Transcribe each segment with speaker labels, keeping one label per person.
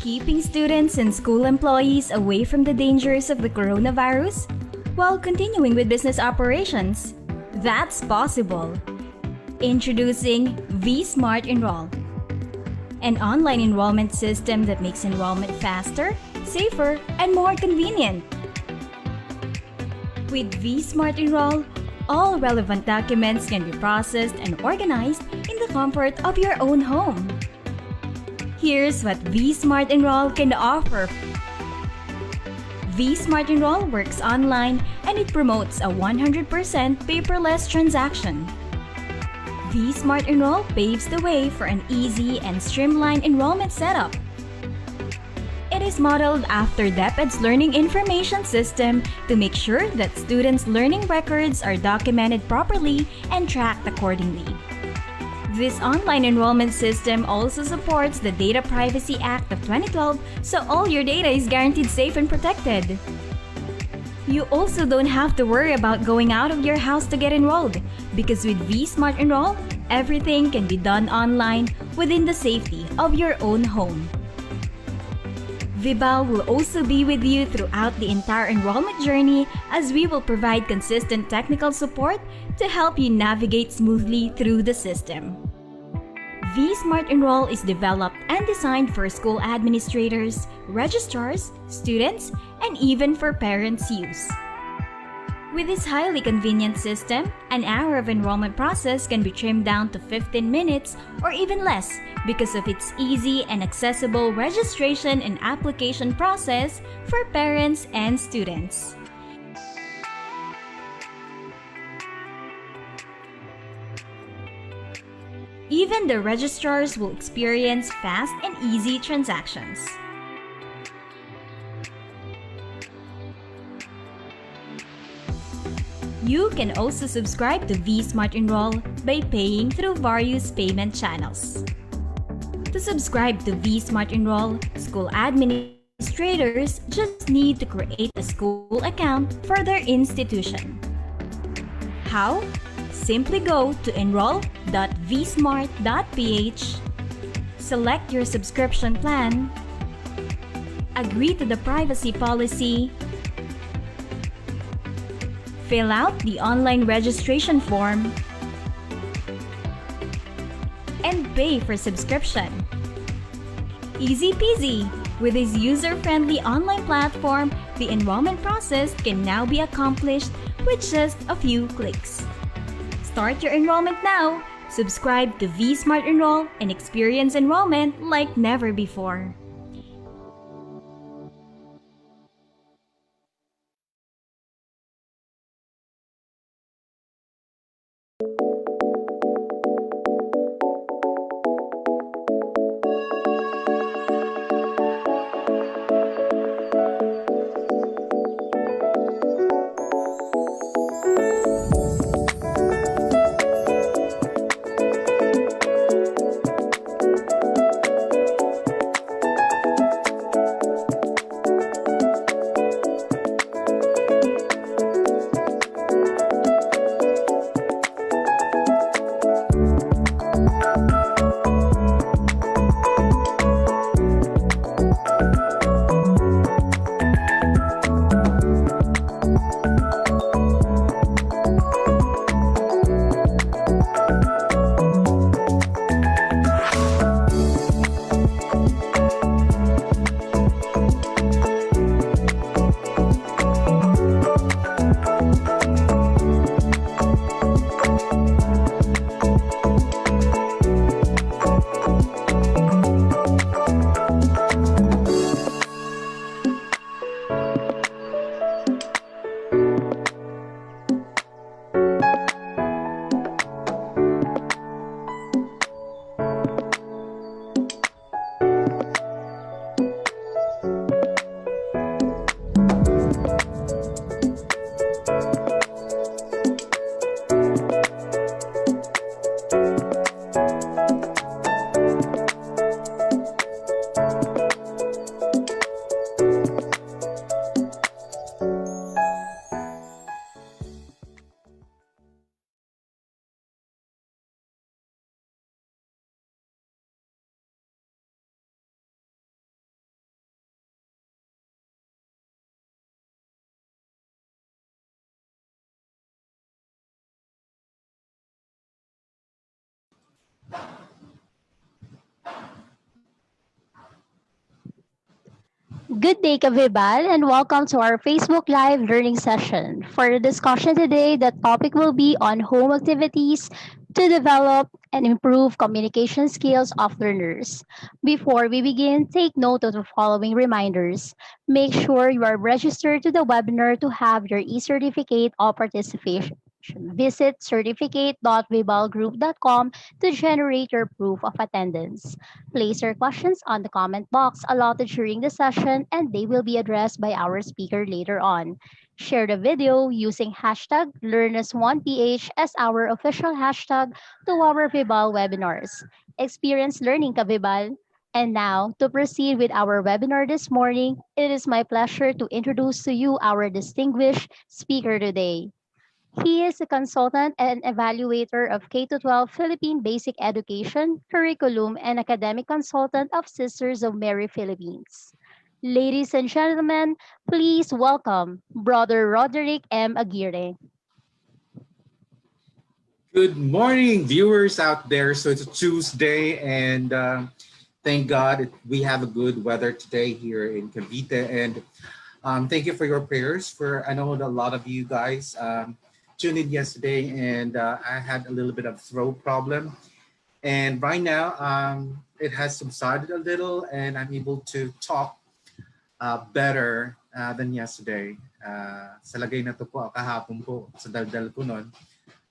Speaker 1: keeping students and school employees away from the dangers of the coronavirus while continuing with business operations. That's possible. Introducing vSmart Enroll, an online enrollment system that makes enrollment faster, safer, and more convenient. With vSmart Enroll, all relevant documents can be processed and organized in the comfort of your own home. Here's what vSmart Enroll can offer. vSmart Enroll works online and it promotes a 100% paperless transaction. vSmart Enroll paves the way for an easy and streamlined enrollment setup. It is modeled after DepEd's Learning Information System to make sure that students' learning records are documented properly and tracked accordingly. This online enrollment system also supports the Data Privacy Act of 2012, so all your data is guaranteed safe and protected. You also don't have to worry about going out of your house to get enrolled, because with vSmart Enroll, everything can be done online within the safety of your own home. Vibal will also be with you throughout the entire enrollment journey, as we will provide consistent technical support to help you navigate smoothly through the system. vSmart Enroll is developed and designed for school administrators, registrars, students, and even for parents' use. With this highly convenient system, an hour of enrollment process can be trimmed down to 15 minutes or even less because of its easy and accessible registration and application process for parents and students. Even the registrars will experience fast and easy transactions. You can also subscribe to vSmart Enroll by paying through various payment channels. To subscribe to vSmart Enroll, school administrators just need to create a school account for their institution. How? Simply go to enroll.vsmart.ph, select your subscription plan, agree to the privacy policy, fill out the online registration form, and pay for subscription. Easy peasy! With this user-friendly online platform, the enrollment process can now be accomplished with just a few clicks. Start your enrollment now! Subscribe to vSmart Enroll and experience enrollment like never before.
Speaker 2: Good day, Kavibal, and welcome to our Facebook Live learning session. For the discussion today, the topic will be on home activities to develop and improve communication skills of learners. Before we begin, take note of the following reminders. Make sure you are registered to the webinar to have your e-certificate of participation. Visit certificate.vibalgroup.com to generate your proof of attendance. Place your questions on the comment box allotted during the session and they will be addressed by our speaker later on. Share the video using hashtag LearnAs1PH as our official hashtag to our Vibal webinars. Experience learning ka Vibal? And now, to proceed with our webinar this morning, it is my pleasure to introduce to you our distinguished speaker today. He is a consultant and evaluator of K-12 Philippine Basic Education, Curriculum, and academic consultant of Sisters of Mary Philippines. Ladies and gentlemen, please welcome Brother Roderick M. Aguirre.
Speaker 3: Good morning, viewers out there. So it's a Tuesday, and thank God we have a good weather today here in Cavite. And thank you for your prayers. For I know that a lot of you guys tuned in yesterday, and I had a little bit of throat problem. And right now, it has subsided a little, and I'm able to talk better than yesterday. Sa lagay na to po, kahapon po, sa daldal ko nun,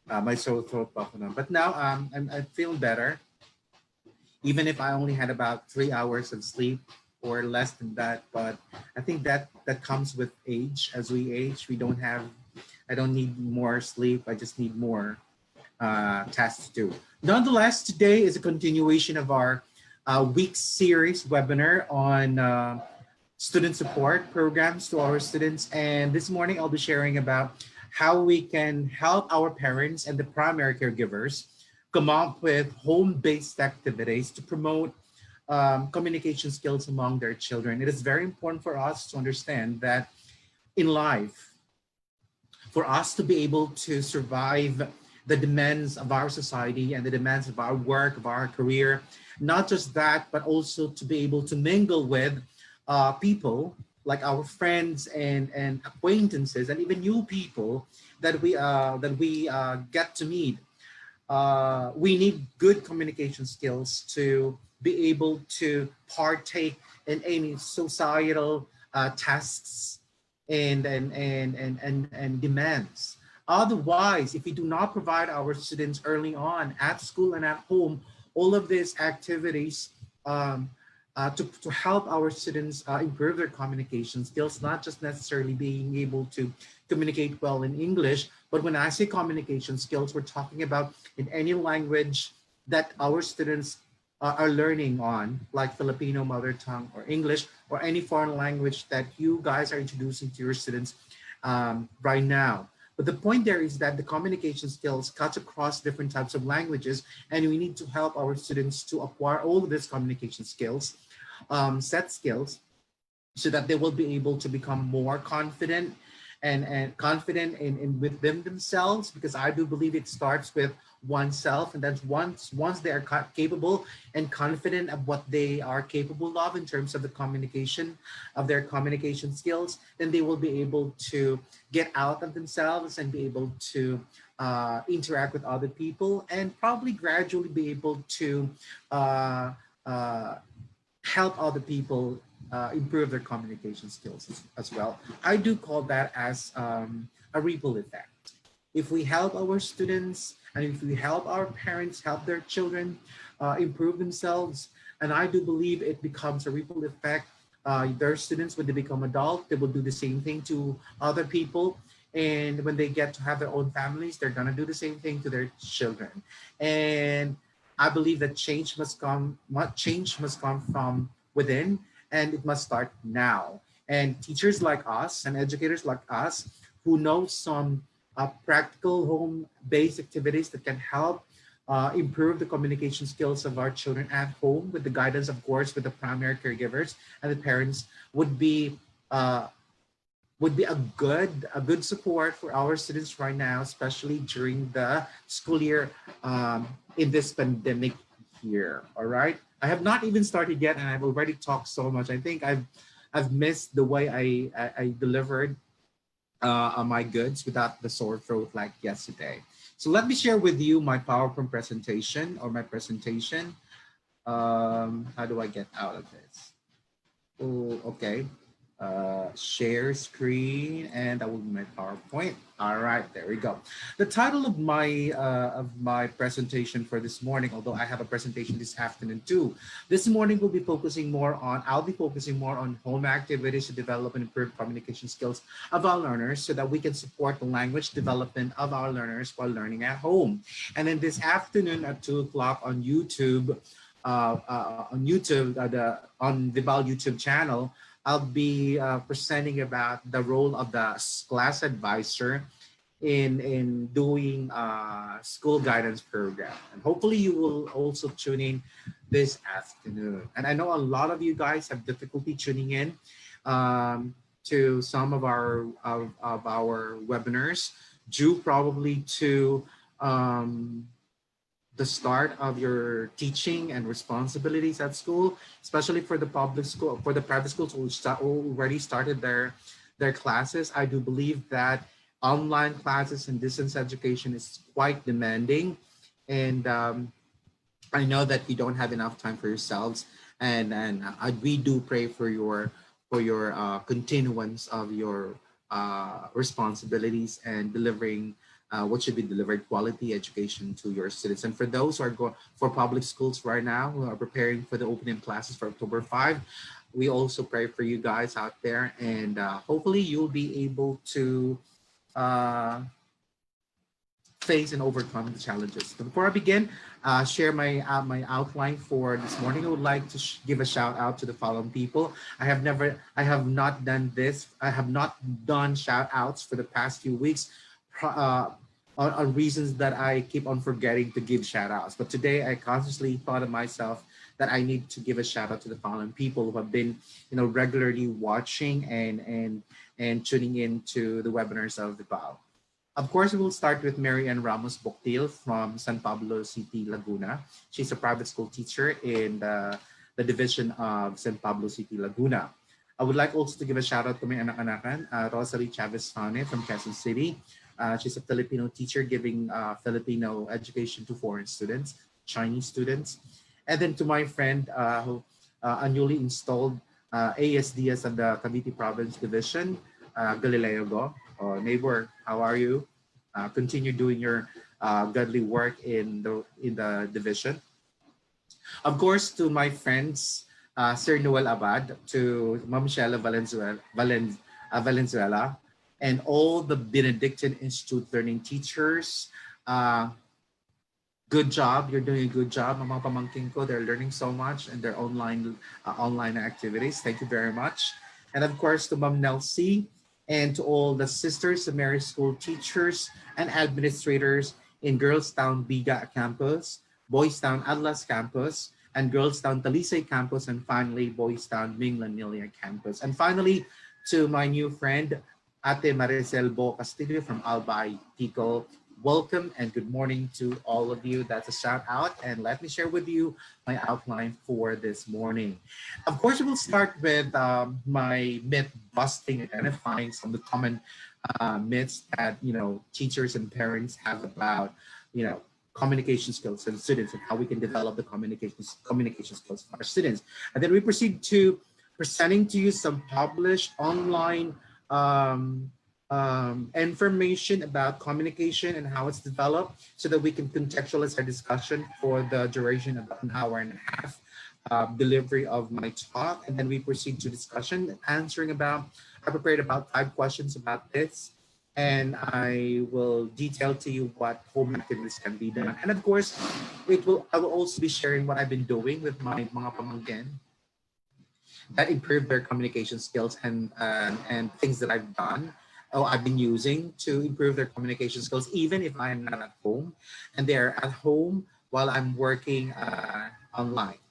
Speaker 3: my sore throat pa ako nun. But now I'm feeling better, even if I only had about 3 hours of sleep or less than that. But I think that comes with age. As we age, I don't need more sleep. I just need more tasks to do. Nonetheless, today is a continuation of our week series webinar on student support programs to our students. And this morning, I'll be sharing about how we can help our parents and the primary caregivers come up with home-based activities to promote communication skills among their children. It is very important for us to understand that in life, for us to be able to survive the demands of our society and the demands of our work, of our career, not just that, but also to be able to mingle with people like our friends and acquaintances and even new people that we get to meet. We need good communication skills to be able to partake in any societal tasks and demands. Otherwise, if we do not provide our students early on at school and at home all of these activities to help our students improve their communication skills, not just necessarily being able to communicate well in English, but when I say communication skills, we're talking about in any language that our students are learning on, like Filipino mother tongue or English, or any foreign language that you guys are introducing to your students right now. But the point there is that the communication skills cuts across different types of languages, and we need to help our students to acquire all of these communication skills, set skills, so that they will be able to become more confident and confident in with themselves, because I do believe it starts with oneself, and that's once they are capable and confident of what they are capable of in terms of the communication of their communication skills, then they will be able to get out of themselves and be able to interact with other people and probably gradually be able to help other people improve their communication skills as well. I do call that as a ripple effect. If we help our students and if we help our parents help their children improve themselves, and I do believe it becomes a ripple effect. Their students, when they become adult, they will do the same thing to other people. And when they get to have their own families, they're gonna do the same thing to their children. And I believe that change must come from within, and it must start now. And teachers like us and educators like us who know some practical home-based activities that can help improve the communication skills of our children at home with the guidance, of course, with the primary caregivers and the parents uh, would be a good support for our students right now, especially during the school year in this pandemic year. All right. I have not even started yet, and I've already talked so much. I think I've I've missed the way I delivered my goods without the sore throat like yesterday. So let me share with you my PowerPoint presentation or my presentation. How do I get out of this? Oh, okay. Share screen, and that will be my PowerPoint. All right, there we go. The title of my presentation for this morning, although I have a presentation this afternoon too. This morning we'll be focusing more on. I'll be focusing more on home activities to develop and improve communication skills of our learners, so that we can support the language development of our learners while learning at home. And then this afternoon at 2 o'clock on YouTube, on the Val YouTube channel, I'll be presenting about the role of the class advisor in doing school guidance program. And hopefully you will also tune in this afternoon. And I know a lot of you guys have difficulty tuning in to some of our webinars, due probably to the start of your teaching and responsibilities at school, especially for the public school, for the private schools who already started their classes. I do believe that online classes and distance education is quite demanding, and I know that you don't have enough time for yourselves, and we do pray for your continuance of your responsibilities and delivering what should be delivered quality education to your students. And for those who are going for public schools right now, who are preparing for the opening classes for October 5, we also pray for you guys out there, and hopefully you'll be able to uh, face and overcome the challenges. But before I begin, share my outline for this morning. I would like to give a shout out to the following people. I have not done this. I have not done shout outs for the past few weeks. On reasons that I keep on forgetting to give shout outs. But today I consciously thought of myself that I need to give a shout out to the following people who have been, regularly watching and tuning in to the webinars of the BAO. Of course, we will start with Mary Ann Ramos Boctil from San Pablo City, Laguna. She's a private school teacher in the division of San Pablo City, Laguna. I would like also to give a shout out to my anak-anakan, Rosalie Chavez Sane from Quezon City. She's a Filipino teacher giving Filipino education to foreign students, Chinese students. And then to my friend who a newly installed ASDS of the Cavite Province Division, Galileo Go. Neighbor, how are you? Continue doing your godly work in the division. Of course, to my friends, Sir Noel Abad, to Ma'am Shella Valenzuela, and all the Benedictine Institute learning teachers. Good job. You're doing a good job. Mga pamangkin ko, they're learning so much in their online activities. Thank you very much. And of course, to Ma'am Nelsie and to all the sisters of Mary School teachers and administrators in Girlstown Biga campus, Boys Town Atlas campus, and Girls Town Talisay campus, and finally Boys Town Minglanilla campus. And finally, to my new friend, Ate Maricel Bo Castillo from Albay, Tico. Welcome and good morning to all of you. That's a shout out. And let me share with you my outline for this morning. Of course, we'll start with my myth busting, identifying some of the common myths that, teachers and parents have about, communication skills and students, and how we can develop the communication skills of our students. And then we proceed to presenting to you some published online information about communication and how it's developed, so that we can contextualize our discussion for the duration of an hour and a half delivery of my talk. And then we proceed to discussion, I prepared about 5 questions about this, and I will detail to you what home activities can be done. And of course, I will also be sharing what I've been doing with my mga pamangkin that improve their communication skills, and things that I've been using to improve their communication skills, even if I'm not at home, and they're at home while I'm working online.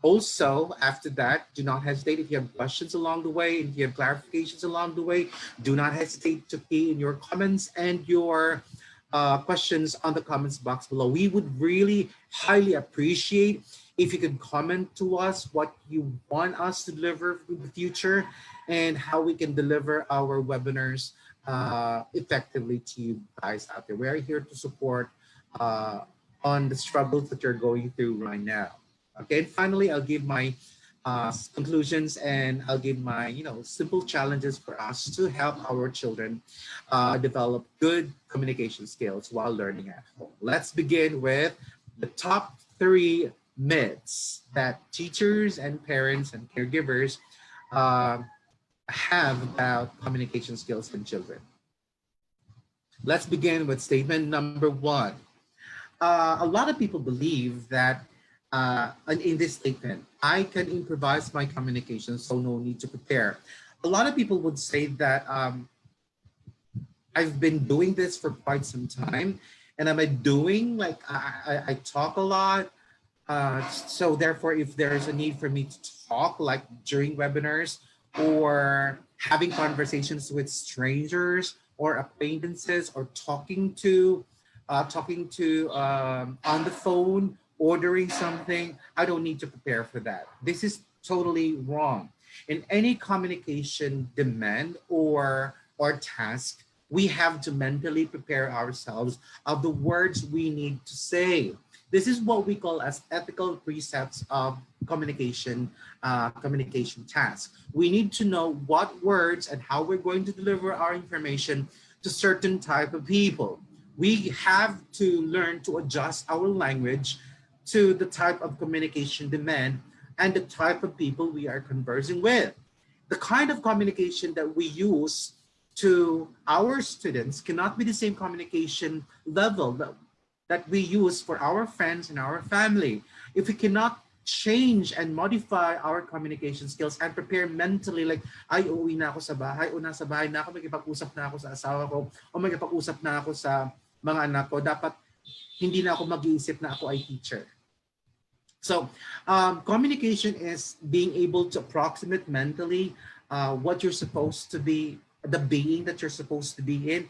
Speaker 3: Also, after that, do not hesitate if you have questions along the way, if you have clarifications along the way, do not hesitate to key in your comments and your questions on the comments box below. We would really highly appreciate If you could comment to us what you want us to deliver in the future and how we can deliver our webinars effectively to you guys out there. We are here to support uh, on the struggles that you're going through right now. Okay, and finally, I'll give my conclusions and I'll give my simple challenges for us to help our children develop good communication skills while learning at home. Let's begin with the top three myths that teachers and parents and caregivers uh, have about communication skills in children. Let's begin with statement number one. A lot of people believe that in this statement, I can improvise my communication, so no need to prepare. A lot of people would say that I've been doing this for quite some time, and am I doing like I talk a lot, so therefore, if there's a need for me to talk, like during webinars or having conversations with strangers or acquaintances, or talking to on the phone, ordering something, I don't need to prepare for that. This is totally wrong. In any communication demand or task, we have to mentally prepare ourselves of the words we need to say. This is what we call as ethical precepts of communication task. We need to know what words and how we're going to deliver our information to certain type of people. We have to learn to adjust our language to the type of communication demand and the type of people we are conversing with. The kind of communication that we use to our students cannot be the same communication level that we use for our friends and our family. If we cannot change and modify our communication skills and prepare mentally, like, ay, uuwi na ako sa bahay, o nasa bahay na ako, magkipag-usap na ako sa asawa ko, o magkipag-usap na ako sa mga anak ko, dapat hindi na ako mag-iisip na ako ay teacher. So communication is being able to approximate mentally what you're supposed to be, the being that you're supposed to be in,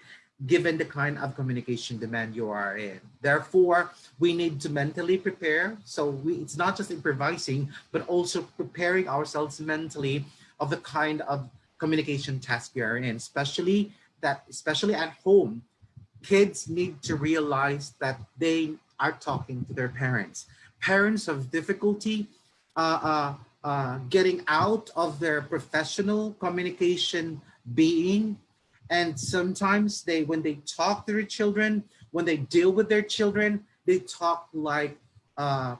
Speaker 3: given the kind of communication demand you are in. Therefore, we need to mentally prepare. So it's not just improvising, but also preparing ourselves mentally of the kind of communication task we are in, especially at home. Kids need to realize that they are talking to their parents. Parents have difficulty getting out of their professional communication being, and sometimes when they talk to their children, when they deal with their children, they talk like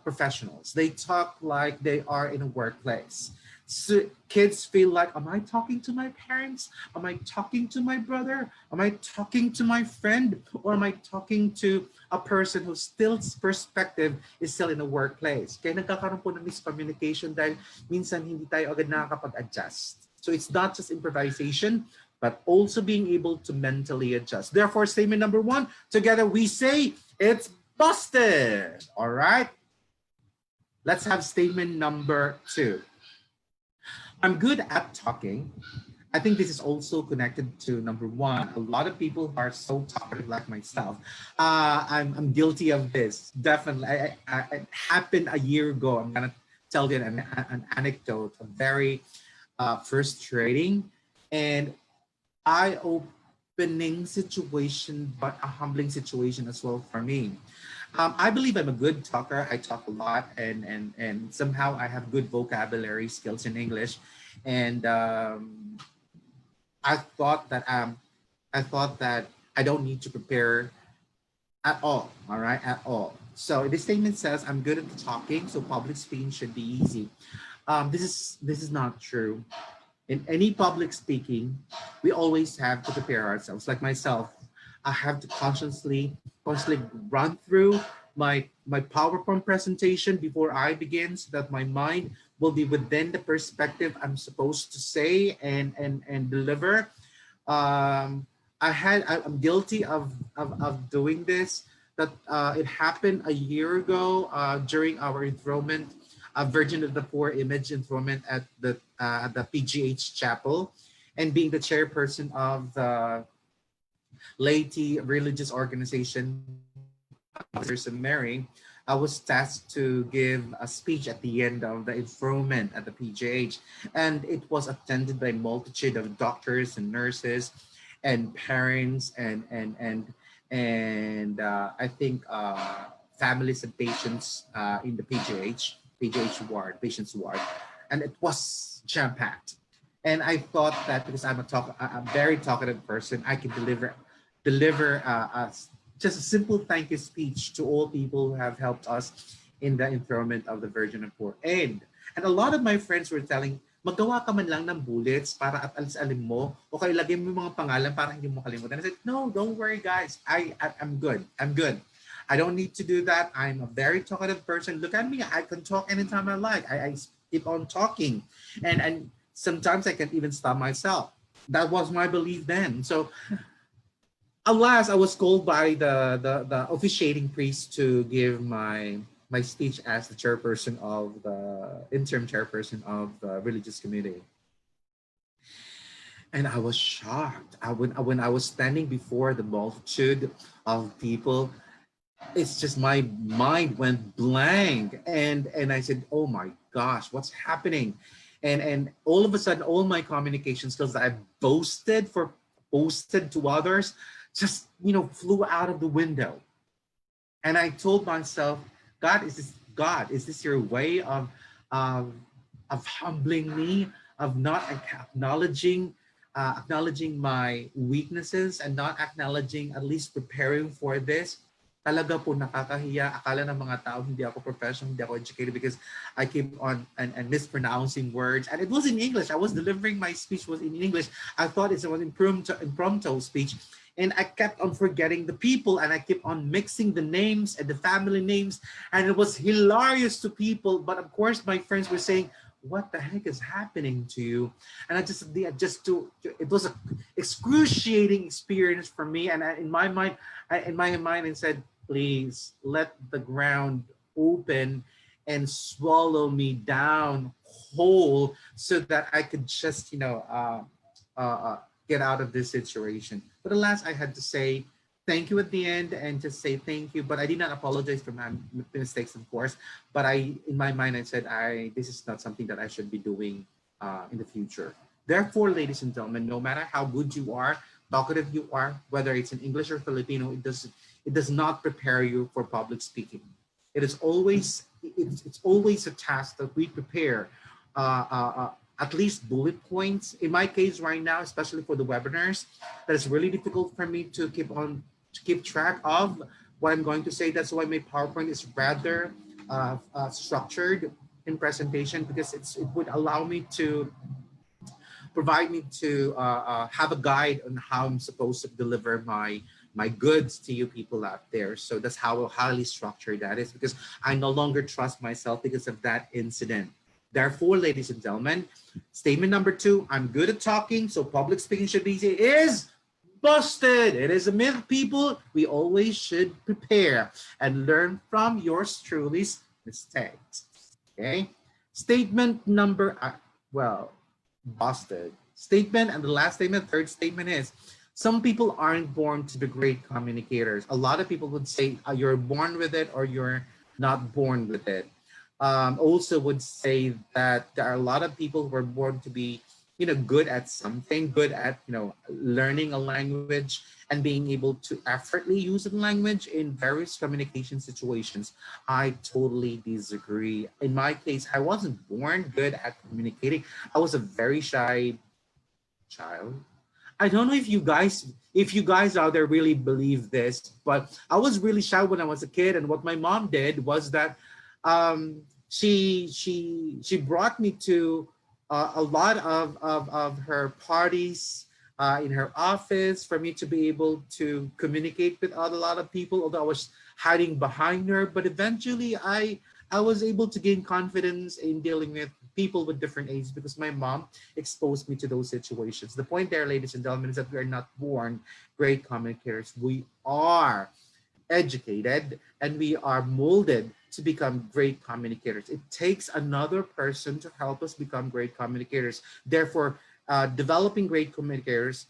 Speaker 3: professionals. They talk like they are in a workplace. So kids feel like, am I talking to my parents? Am I talking to my brother? Am I talking to my friend? Or am I talking to a person whose still perspective is still in a workplace? Kaya nagkakaroon po ng miscommunication dahil minsan hindi tayo agad nakakapag-adjust. So it's not just improvisation, but also being able to mentally adjust. Therefore, statement number one, together we say, it's busted. All right? Let's have statement number two. I'm good at talking. I think this is also connected to number one. A lot of people are so talkative like myself. I'm guilty of this. Definitely. It happened a year ago. I'm going to tell you an anecdote, a very frustrating and eye-opening situation, but a humbling situation as well for me. I believe I'm a good talker. I talk a lot, and somehow I have good vocabulary skills in English. And I thought that I don't need to prepare at all. All right, at all. So this statement says I'm good at talking, so public speaking should be easy. This is not true. In any public speaking, we always have to prepare ourselves. Like myself, I have to constantly run through my PowerPoint presentation before I begin, so that my mind will be within the perspective I'm supposed to say and deliver. I'm guilty of doing this. That it happened a year ago during our enthronement, Virgin of the Poor image enthronement at the PGH Chapel, and being the chairperson of the laity religious organization, Sisters of Mary, I was tasked to give a speech at the end of the enrollment at the PGH, and it was attended by a multitude of doctors and nurses, and parents, and I think families and patients in the PGH ward, patients ward, and it was jam packed. And I thought that because I'm a very talkative person, I can deliver just a simple thank you speech to all people who have helped us in the enthronement of the Virgin of Poor. And a lot of my friends were telling, magawa ka man lang ng bullets para at alis-alim mo o kaya lagyan mo yung mga pangalan para hindi mo kalimutan. I said, no, don't worry guys. I'm good. I'm good. I don't need to do that. I'm a very talkative person. Look at me. I can talk anytime I like. I keep on talking. And sometimes I can even stop myself. That was my belief then. So alas, I was called by the officiating priest to give my speech as the chairperson of the interim chairperson of the religious committee. And I was shocked. When I was standing before the multitude of people, it's just my mind went blank, and I said, oh my gosh, what's happening? And all of a sudden, all my communication skills that I boasted to others just flew out of the window. And I told myself, God, is this your way of of humbling me, of not acknowledging my weaknesses and not acknowledging, at least preparing for this? Talaga po nakakahiya. Akala ng mga tao hindi ako professional, hindi ako educated because I keep on and mispronouncing words. And it was in English. I was delivering my speech was in English. I thought it was impromptu speech. And I kept on forgetting the people, and I kept on mixing the names and the family names, and it was hilarious to people. But of course, my friends were saying, "What the heck is happening to you?" And it was an excruciating experience for me. And in my mind, I said, "Please let the ground open and swallow me down whole, so that I could just, get out of this situation." But alas, I had to say thank you at the end and just say thank you. But I did not apologize for my mistakes, of course. But in my mind, I said, this is not something that I should be doing in the future. Therefore, ladies and gentlemen, no matter how good you are, talkative you are, whether it's in English or Filipino, it does not prepare you for public speaking. It's always a task that we prepare. At least bullet points. In my case right now, especially for the webinars, that is really difficult for me to keep track of what I'm going to say. That's why my PowerPoint is rather structured in presentation, because it would allow me to provide me to have a guide on how I'm supposed to deliver my goods to you people out there. So that's how highly structured that is, because I no longer trust myself because of that incident. Therefore, ladies and gentlemen, statement number 2, I'm good at talking, so public speaking should be easy, is busted. It is a myth, people. We always should prepare and learn from yours truly's mistakes. Okay? Statement number, busted. Statement, and the last statement, third statement is, some people aren't born to be great communicators. A lot of people would say you're born with it or you're not born with it. Also would say that there are a lot of people who are born to be, good at something, good at, learning a language and being able to effortlessly use the language in various communication situations. I totally disagree. In my case, I wasn't born good at communicating. I was a very shy child. I don't know if you guys out there really believe this, but I was really shy when I was a kid. And what my mom did was that she brought me to a lot of her parties in her office for me to be able to communicate with a lot of people, although I was hiding behind her. But eventually I was able to gain confidence in dealing with people with different ages because my mom exposed me to those situations. The point there, ladies and gentlemen, is that we are not born great communicators. We are educated and we are molded to become great communicators. It takes another person to help us become great communicators. Therefore, developing great communicators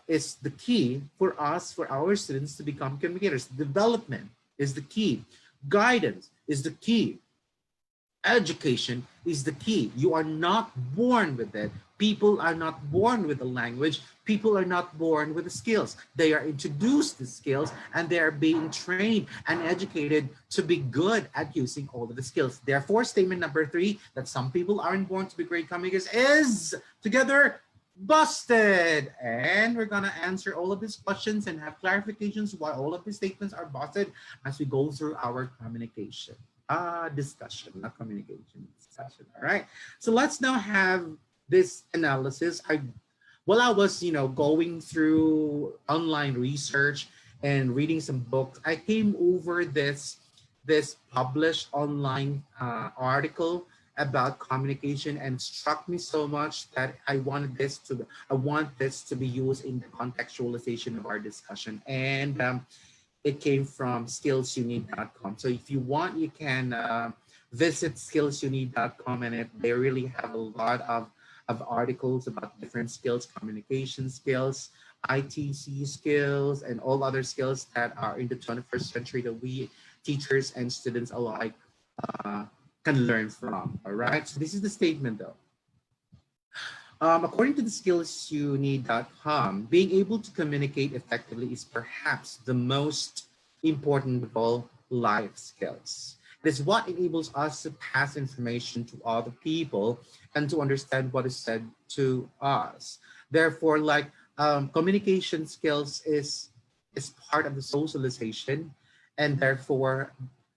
Speaker 3: is the key for us, for our students to become communicators. Development is the key Guidance is the key. Education is the key. You are not born with it. People are not born with the language. People are not born with the skills. They are introduced to skills and they are being trained and educated to be good at using all of the skills. Therefore, statement number 3, that some people aren't born to be great communicators, is together busted. And we're gonna answer all of these questions and have clarifications why all of these statements are busted as we go through our communication discussion, not communication, discussion. All right. So let's now have this analysis. While I was, going through online research and reading some books, I came over this published online article about communication, and struck me so much that I want this to be used in the contextualization of our discussion. And it came from skillsyouneed.com. So if you want, you can visit skillsyouneed.com, and they really have a lot of articles about different skills, communication skills, ITC skills, and all other skills that are in the 21st century that we teachers and students alike can learn from. All right. So this is the statement though. According to the skillsyouneed.com, being able to communicate effectively is perhaps the most important of all life skills. It is what enables us to pass information to other people and to understand what is said to us. Therefore, communication skills is part of the socialization, and therefore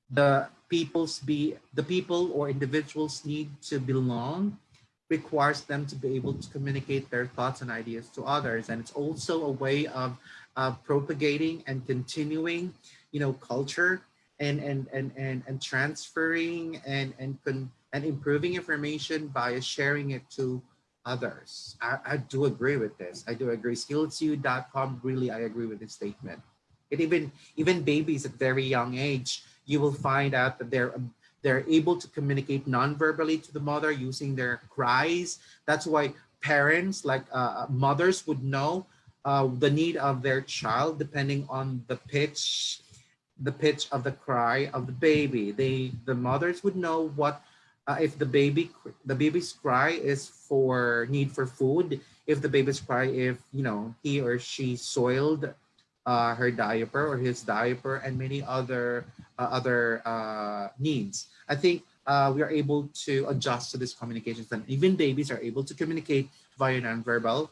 Speaker 3: the people or individuals need to belong, requires them to be able to communicate their thoughts and ideas to others. And it's also a way of propagating and continuing, culture and transferring and improving information by sharing it to others. I do agree with this. I do agree. Skillsyou.com, really, I agree with this statement. It even babies at very young age, you will find out that they're able to communicate non-verbally to the mother using their cries. That's why parents, mothers, would know the need of their child depending on the pitch of the cry of the baby. The mothers would know what if the baby's cry is for need for food, if the baby's cry if he or she soiled her diaper or his diaper, and many other needs. I think we are able to adjust to this communication, and even babies are able to communicate via nonverbal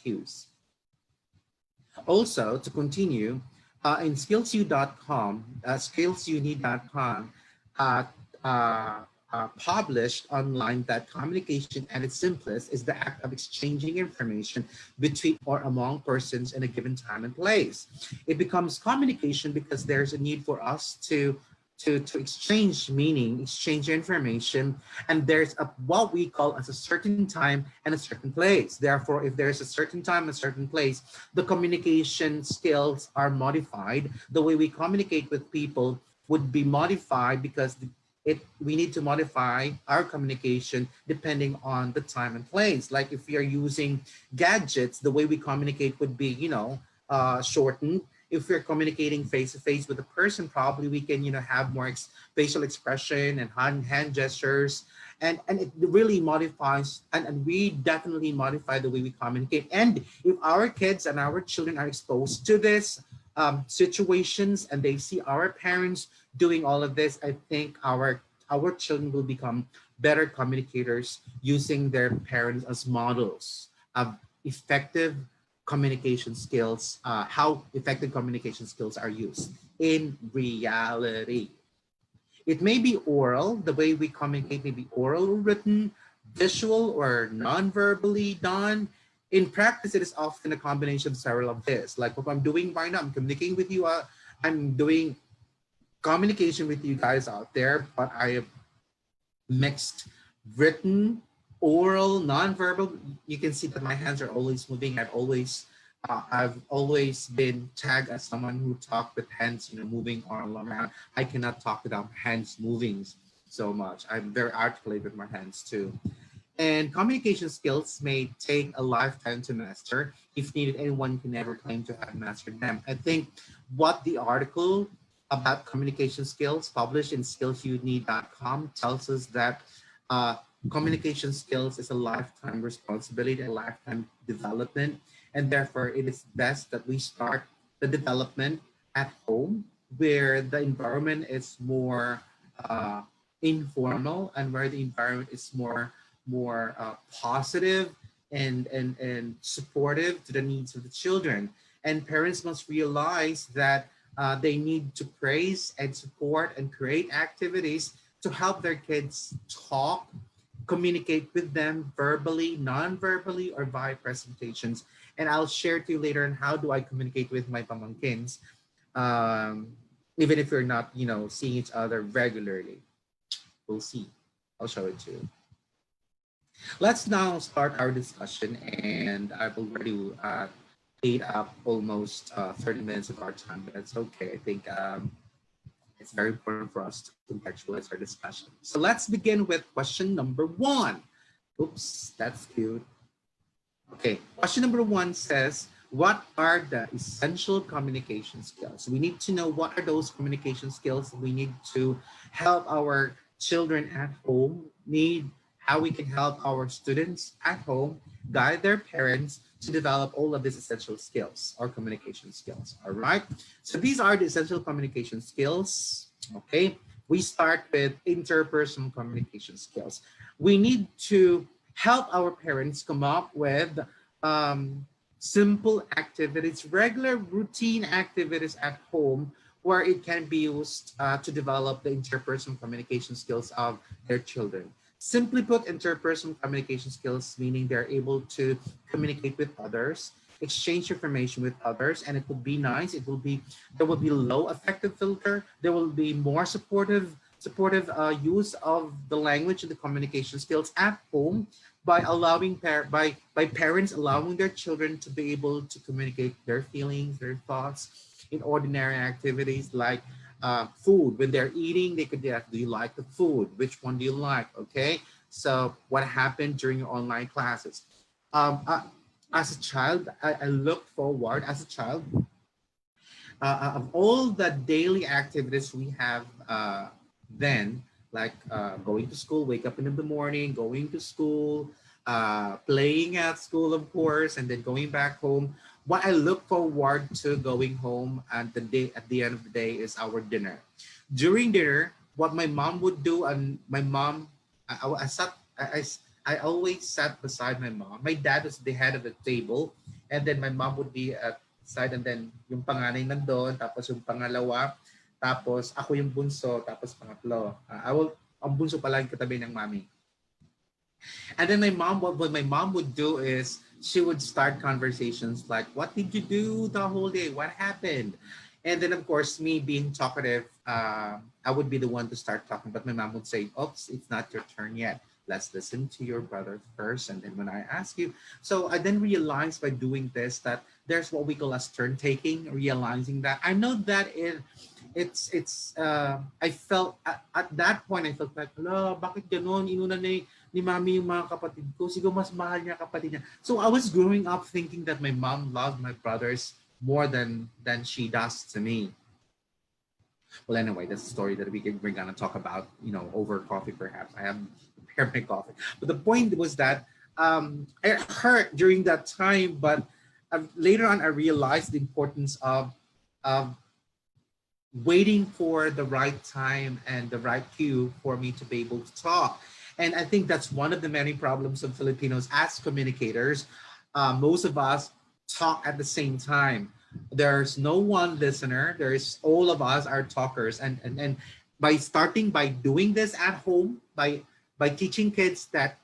Speaker 3: cues. Also, to continue, in skillsyouneed.com, published online that communication at its simplest is the act of exchanging information between or among persons in a given time and place. It becomes communication because there's a need for us to exchange meaning, exchange information, and there's what we call as a certain time and a certain place. Therefore, if there's a certain time and a certain place, the communication skills are modified. The way we communicate with people would be modified because we need to modify our communication depending on the time and place. Like if we are using gadgets, the way we communicate would be, shortened. If we're communicating face to face with a person, probably we can, have more facial expression and hand gestures, and it really modifies, and we definitely modify the way we communicate. And if our kids and our children are exposed to this situations and they see our parents doing all of this, I think our children will become better communicators using their parents as models of effective communication skills, how effective communication skills are used in reality. It may be oral, the way we communicate may be oral or written, visual or non-verbally done. In practice, it is often a combination of several of this. Like what I'm doing right now, I'm communicating with you, I'm doing communication with you guys out there, but I have mixed written, oral, non-verbal. You can see that my hands are always moving. I've always been tagged as someone who talked with hands, moving all around. I cannot talk without hands moving so much. I'm very articulate with my hands too. And communication skills may take a lifetime to master. If needed, anyone can never claim to have mastered them. I think what the article about communication skills, published in skillsyouneed.com, tells us that uh, communication skills is a lifetime responsibility, a lifetime development, and therefore it is best that we start the development at home, where the environment is more uh, informal and where the environment is more positive and supportive to the needs of the children. And parents must realize that they need to praise and support and create activities to help their kids talk, communicate with them verbally, non-verbally, or by presentations. And I'll share to you later on how do I communicate with my pamangkins, um, even if we're not, seeing each other regularly. We'll see. I'll show it to you. Let's now start our discussion, and I've already ate up almost 30 minutes of our time, but that's okay. I think it's very important for us to contextualize our discussion. So let's begin with question number one. Oops, that's cute. Okay, question number one says, what are the essential communication skills? We need to know what are those communication skills we need to help our children at home, need how we can help our students at home, guide their parents to develop all of these essential skills or communication skills. All right. So these are the essential communication skills. Okay. We start with interpersonal communication skills. We need to help our parents come up with simple activities, regular routine activities at home where it can be used to develop the interpersonal communication skills of their children. Simply put, interpersonal communication skills, meaning they're able to communicate with others, exchange information with others, and it will be nice. There will be low affective filter. There will be more supportive use of the language and the communication skills at home by allowing by parents allowing their children to be able to communicate their feelings, their thoughts in ordinary activities like food. When they're eating, they could ask, do you like the food? Which one do you like? Okay. So what happened during your online classes? As a child, I looked forward as a child of all the daily activities we have then, like going to school, wake up in the morning, going to school, playing at school, of course, and then going back home. What I look forward to going home and the day at the end of the day is our dinner. During dinner, what my mom would do, and my mom, I sat, I always sat beside my mom. My dad was the head of the table, and then my mom would be at side, and then yung panganay nandun, tapos yung pangalawa, tapos ako yung bunso, tapos pangatlo. Ang bunso pala yung katabi ng mami. And then what my mom would do is she would start conversations like, what did you do the whole day? What happened? And then, of course, me being talkative, I would be the one to start talking. But my mom would say, oops, it's not your turn yet. Let's listen to your brother first. And then when I ask you. So I then realized by doing this that there's what we call as turn taking, realizing that I know that I felt at that point, I felt like, bakit ganon? Inuna ni mami yung mga kapatid ko. Siguro mas mahal niya kapatid niya. So I was growing up thinking that my mom loved my brothers more than she does to me. Well, anyway, that's a story that we're gonna talk about, over coffee perhaps. I haven't prepared my coffee. But the point was that it hurt during that time, but later on I realized the importance of waiting for the right time and the right cue for me to be able to talk. And I think that's one of the many problems of Filipinos as communicators. Most of us talk at the same time. There's no one listener. There's all of us are talkers. And by doing this at home, by teaching kids that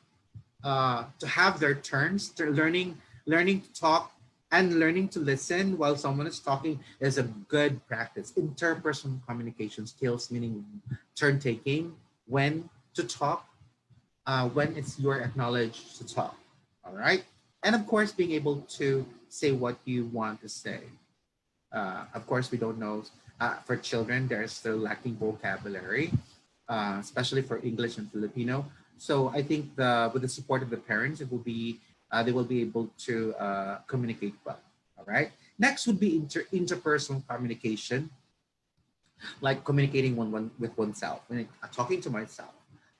Speaker 3: to have their turns, to learning to talk and learning to listen while someone is talking is a good practice. Interpersonal communication skills, meaning turn taking, when to talk, when it's your acknowledged to talk. All right. And of course, being able to say what you want to say. Of course, we don't know. For children, they're still lacking vocabulary, especially for English and Filipino. So I think with the support of the parents, they will be able to communicate well. All right. Next would be interpersonal communication. like communicating with oneself, when talking to myself.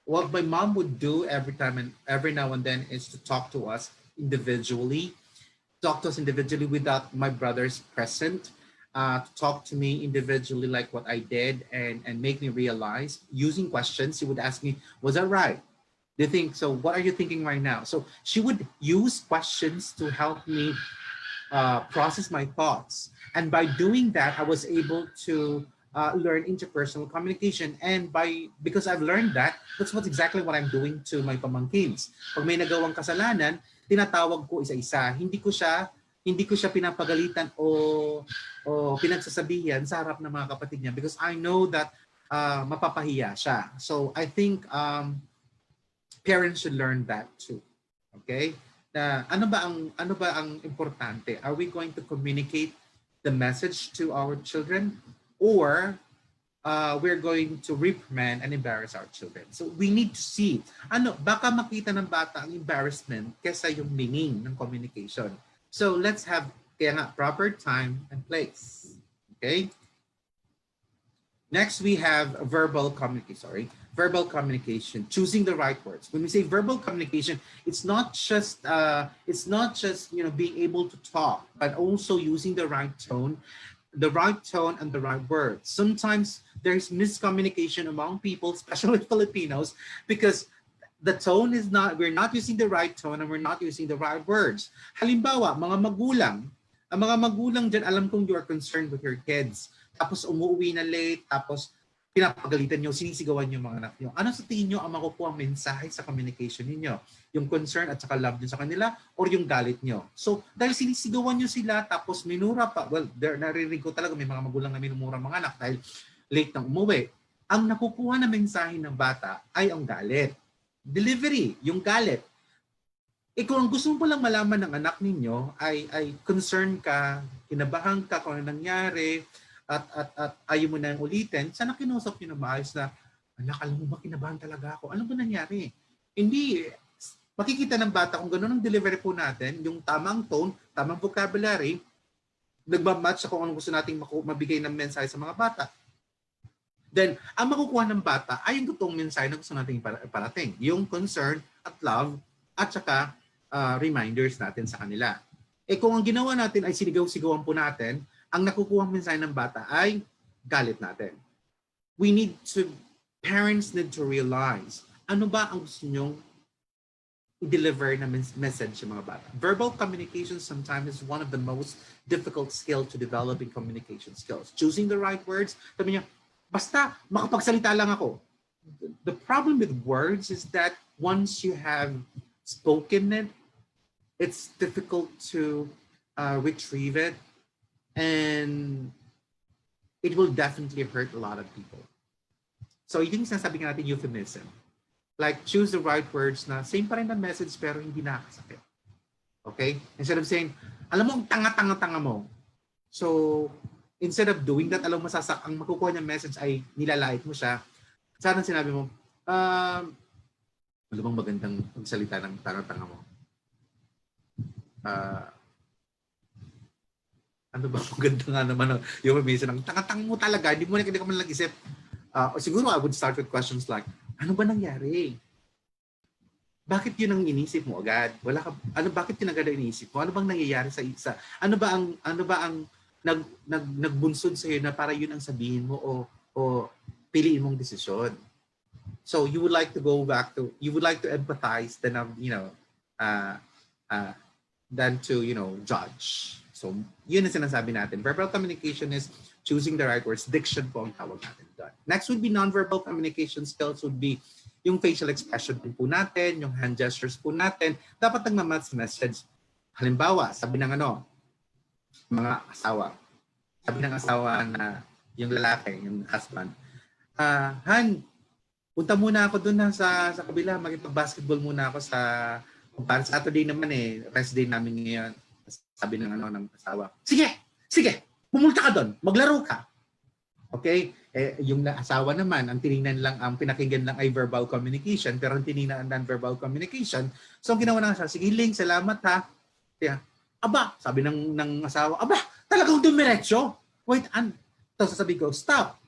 Speaker 3: What my mom would do every time and every now and then is to talk to us individually, without my brothers present, to talk to me individually like what I did, and make me realize using questions. She would ask me, was that right? Do you think so? What are you thinking right now? So she would use questions to help me process my thoughts. And by doing that, I was able to learn interpersonal communication. And because I've learned that, that's exactly what I'm doing to my pamangkins. Pag may nagawang kasalanan, tinatawag ko isa-isa. Hindi ko siya pinapagalitan o pinagsasabihan sa harap ng mga kapatid niya, because I know that mapapahiya siya. So I think parents should learn that too. Okay? Na ano ba ang importante? Are we going to communicate the message to our children, or we're going to reprimand and embarrass our children? So we need to see, baka makita ng bata ang embarrassment kesa yung meaning ng communication. So let's have proper time and place. Okay? Next, we have verbal communication. Verbal communication, choosing the right words. When we say verbal communication, it's not just being able to talk, but also using the right tone and the right words. Sometimes there's miscommunication among people, especially Filipinos, because the tone is not, we're not using the right tone and we're not using the right words. Halimbawa, ang mga magulang dyan, alam kong you are concerned with your kids. Tapos umuwi na late, tapos pinapagalitan nyo, sinisigawan nyo mga anak nyo. Ano sa tingin nyo ang makukuha mensahe sa communication ninyo? Yung concern at saka love nyo sa kanila, or yung galit nyo? So, dahil sinisigawan nyo sila, tapos minura pa, naririnig ko talaga may mga magulang na minumura mga anak dahil late nang umuwi. Ang nakukuha na mensahe ng bata ay ang galit. Delivery, yung galit. Kung ang gusto mo palang malaman ng anak ninyo ay concern ka, kinabahan ka kung ano nangyari, at ayaw mo na yung ulitin, sana kinusap nyo na maayos na, anak, alam mo ba, kinabahan talaga ako. Ano ba nangyari? Hindi, makikita ng bata kung gano'n ang delivery po natin, yung tamang tone, tamang vocabulary, nagmamatch sa kung anong gusto nating mabigay ng mensahe sa mga bata. Then, ang makukuha ng bata ay yung totoong mensahe na gusto nating parating. Yung concern at love at saka reminders natin sa kanila. Kung ang ginawa natin ay sinigaw-sigawan po natin, ang nakukuha mensahe ng bata ay galit natin. Parents need to realize, ano ba ang gusto nyong i-deliver na message sa mga bata? Verbal communication sometimes is one of the most difficult skills to develop in communication skills. Choosing the right words, sabi niya, basta makapagsalita lang ako. The problem with words is that once you have spoken it, it's difficult to retrieve it, and it will definitely hurt a lot of people. So yung sinasabi nga natin euphemism. Like, choose the right words na same pa rin ang message pero hindi nakakasakit. Okay? Instead of saying, alam mo, ang tanga-tanga-tanga mo. So, instead of doing that, alam mo, ang makukuha niyang message ay nilalait mo siya. Sana sinabi mo, alam mo, magandang magsalita ng tanga-tanga mo. Ano ba, maganda nga naman yung euphemism ng tanga-tanga mo talaga, hindi ka man nag-isip. Siguro I would start with questions like, ano ba nangyari? Bakit yun ang inisip mo agad? Bakit yun agad ang inisip mo? Ano bang nangyayari sa isa? Ano ba ang nagbunsod sa iyo na para yun ang sabihin mo o piliin mong desisyon? So you would like to empathize than to judge. So yun ang sinasabi natin. Verbal communication is choosing the right words. Diction po ang tawag natin doon. Next would be non-verbal communication skills, would be yung facial expression po natin, yung hand gestures po natin. Dapat nagmamatch message. Halimbawa, sabi ng mga asawa. Sabi ng asawa na yung lalaki, yung husband, Han, punta muna ako doon sa kabila, magipag-basketball muna ako para Saturday naman rest day namin ngayon. Sabi ng asawa, sige, pumunta ka doon, maglaro ka. Okay? Yung asawa naman, ang pinakinggan lang ay verbal communication, pero ang tinignan ang non-verbal communication. So ang ginawa ng asawa, sige Ling, salamat ha. Kaya, aba, sabi ng asawa, aba, talagang dumiretso. Wait, tapos sasabi ko, stop.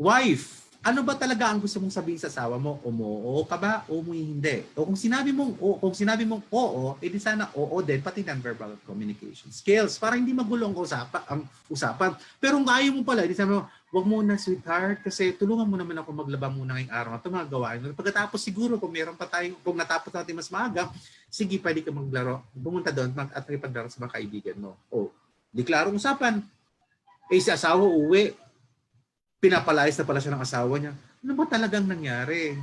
Speaker 3: Wife, ano ba talaga ang gusto mong sabihin sa asawa mo? Oo ka ba o hindi? O kung sinabi mong oo, edi sana oo din pati non-verbal communication skills para hindi magulo ang usapan. Pero kung ayaw mo pala, edi sabi mo, wag muna sweetheart kasi tulungan mo naman ako maglaba muna ngayong araw at mga gawain. Pagkatapos siguro kung meron pa tayo, kung natapos natin mas maaga, sige pwede ka maglaro, pumunta doon at maglaro sa mga kaibigan mo. O, di klarong usapan. Si asawa uwi, pinapalayas na pala siya ng asawa niya. Ano ba talagang nangyari?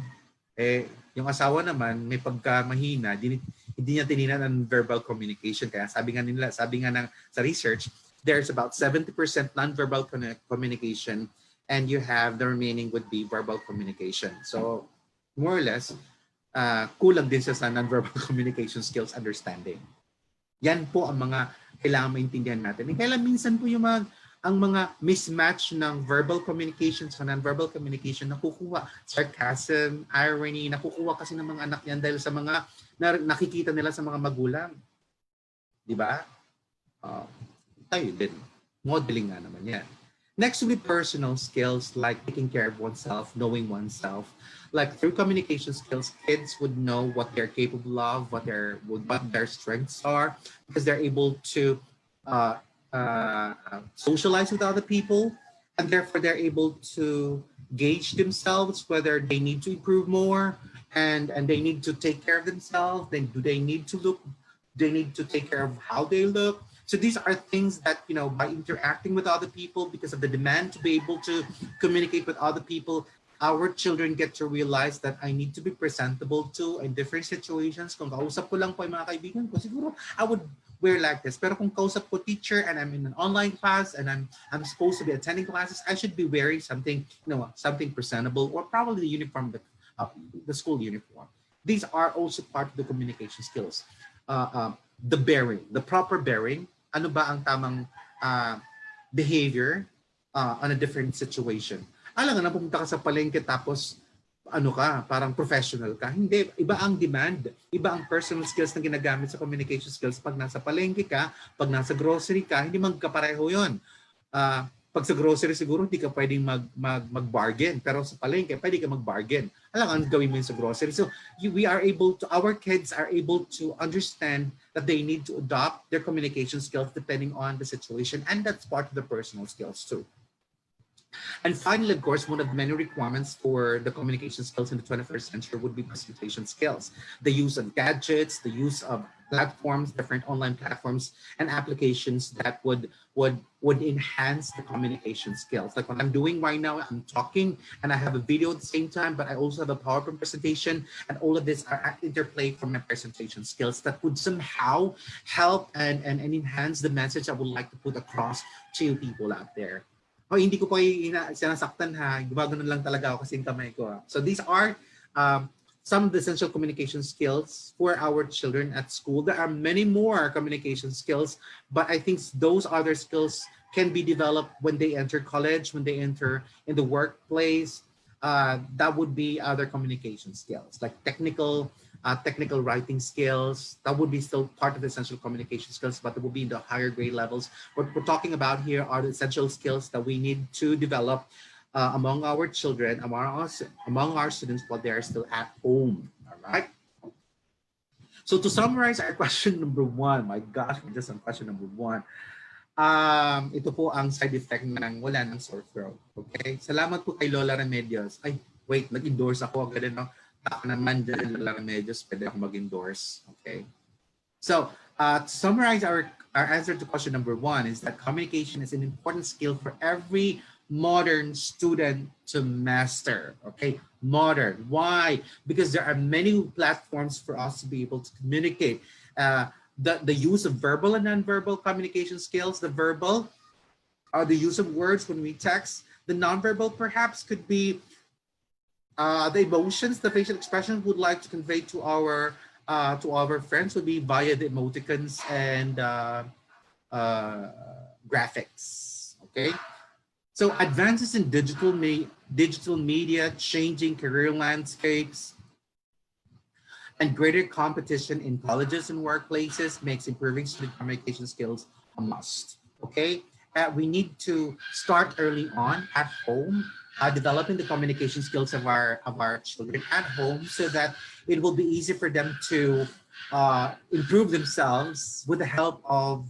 Speaker 3: Yung asawa naman may pagkamahina, hindi niya tininan ang verbal communication. Kaya sabi nga sa research, there's about 70% non-verbal communication and you have the remaining would be verbal communication. So more or less, kulang din siya sa non-verbal communication skills understanding. Yan po ang mga kailangan maintindihan natin. And kailan minsan po ang mga mismatch ng verbal communication sa non-verbal communication nakukuha sarcasm, irony, nakukuha kasi ng mga anak yan dahil sa mga nakikita nila sa mga magulang. Di ba? Tayo din. Modeling nga naman yan. Next will be personal skills like taking care of oneself, knowing oneself. Like through communication skills, kids would know what they're capable of, what their strengths are, because they're able to socialize with other people, and therefore they're able to gauge themselves whether they need to improve more and they need to take care of themselves. Then do they need to take care of how they look. So these are things that, by interacting with other people, because of the demand to be able to communicate with other people, our children get to realize that I need to be presentable too in different situations. Kung kausap ko lang po yung mga kaibigan ko, siguro I would wear like this. Pero kung kausap ko teacher and I'm in an online class and I'm supposed to be attending classes, I should be wearing something, something presentable, or probably the uniform, the school uniform. These are also part of the communication skills. The bearing, the proper bearing. Ano ba ang tamang behavior on a different situation? Alam nga na pumunta ka sa palengke tapos parang professional ka. Hindi, iba ang demand. Iba ang personal skills na ginagamit sa communication skills. Pag nasa palengke ka, pag nasa grocery ka, hindi magkapareho yun. Pag sa grocery siguro, hindi ka pwedeng mag-bargain. Pero sa palengke, pwede ka mag-bargain. Alam nga, ang gawin mo yun sa grocery. So, our kids are able to understand that they need to adopt their communication skills depending on the situation. And that's part of the personal skills too. And finally, of course, one of the many requirements for the communication skills in the 21st century would be presentation skills. The use of gadgets, the use of platforms, different online platforms and applications that would enhance the communication skills. Like what I'm doing right now, I'm talking and I have a video at the same time, but I also have a PowerPoint presentation, and all of this are at interplay from my presentation skills that would somehow help and enhance the message I would like to put across to people out there. Hindi ko pa sinasaktan ha. Gumagano lang talaga ako kasi yung kamay ko. So these are some of the essential communication skills for our children at school. There are many more communication skills, but I think those other skills can be developed when they enter college, when they enter in the workplace. That would be other communication skills, like technical writing skills. That would be still part of the essential communication skills, but it will be in the higher grade levels. What we're talking about here are the essential skills that we need to develop among our children, among our students while they are still at home. All right. So to summarize our question number one, my gosh, just on question number one. Ito po ang side effect ng wala ng sore throat. Okay? Salamat po kay Lola Remedios. Ay, wait, nag-endorse ako agad, no? Ako naman dyan, Lola Remedios, pwede ako mag-endorse. Okay? So, to summarize our answer to question number one is that communication is an important skill for every modern student to master. Okay? Modern. Why? Because there are many platforms for us to be able to communicate. The use of verbal and nonverbal communication skills. The verbal are the use of words when we text. The nonverbal perhaps could be the emotions, the facial expressions would like to convey to our friends would be via the emoticons and graphics. Okay, so advances in digital media, changing career landscapes, and greater competition in colleges and workplaces makes improving student communication skills a must. Okay, we need to start early on at home developing the communication skills of our children at home so that it will be easy for them to improve themselves with the help of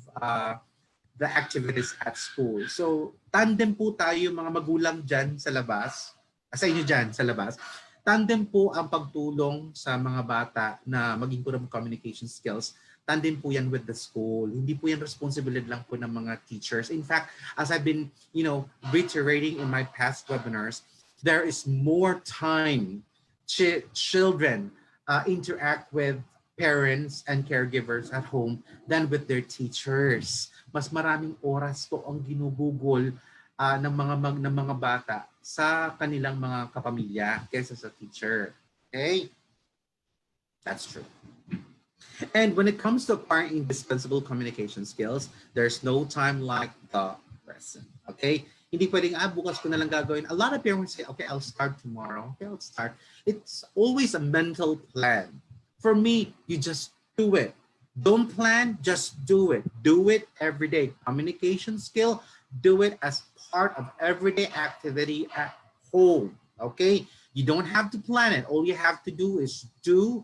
Speaker 3: the activities at school. So, tandem po tayo mga magulang dyan sa labas, sa inyo dyan sa labas. Tandem po ang pagtulong sa mga bata na maging good communication skills. Tandem po yan with the school. Hindi po yan responsibility lang po ng mga teachers. In fact, as I've been, reiterating in my past webinars, there is more time children interact with parents and caregivers at home than with their teachers. Mas maraming oras po ang ginugugol ng mga bata sa kanilang mga kapamilya kaysa sa teacher. Okay? That's true. And when it comes to acquiring indispensable communication skills, there's no time like the present. Okay? Hindi pwedeng, bukas ko na lang gagawin. A lot of parents say, okay, I'll start tomorrow. Okay, I'll start. It's always a mental plan. For me, you just do it. Don't plan, just do it. Do it every day. Communication skill, do it as part of everyday activity at home. Okay? You don't have to plan it. All you have to do is do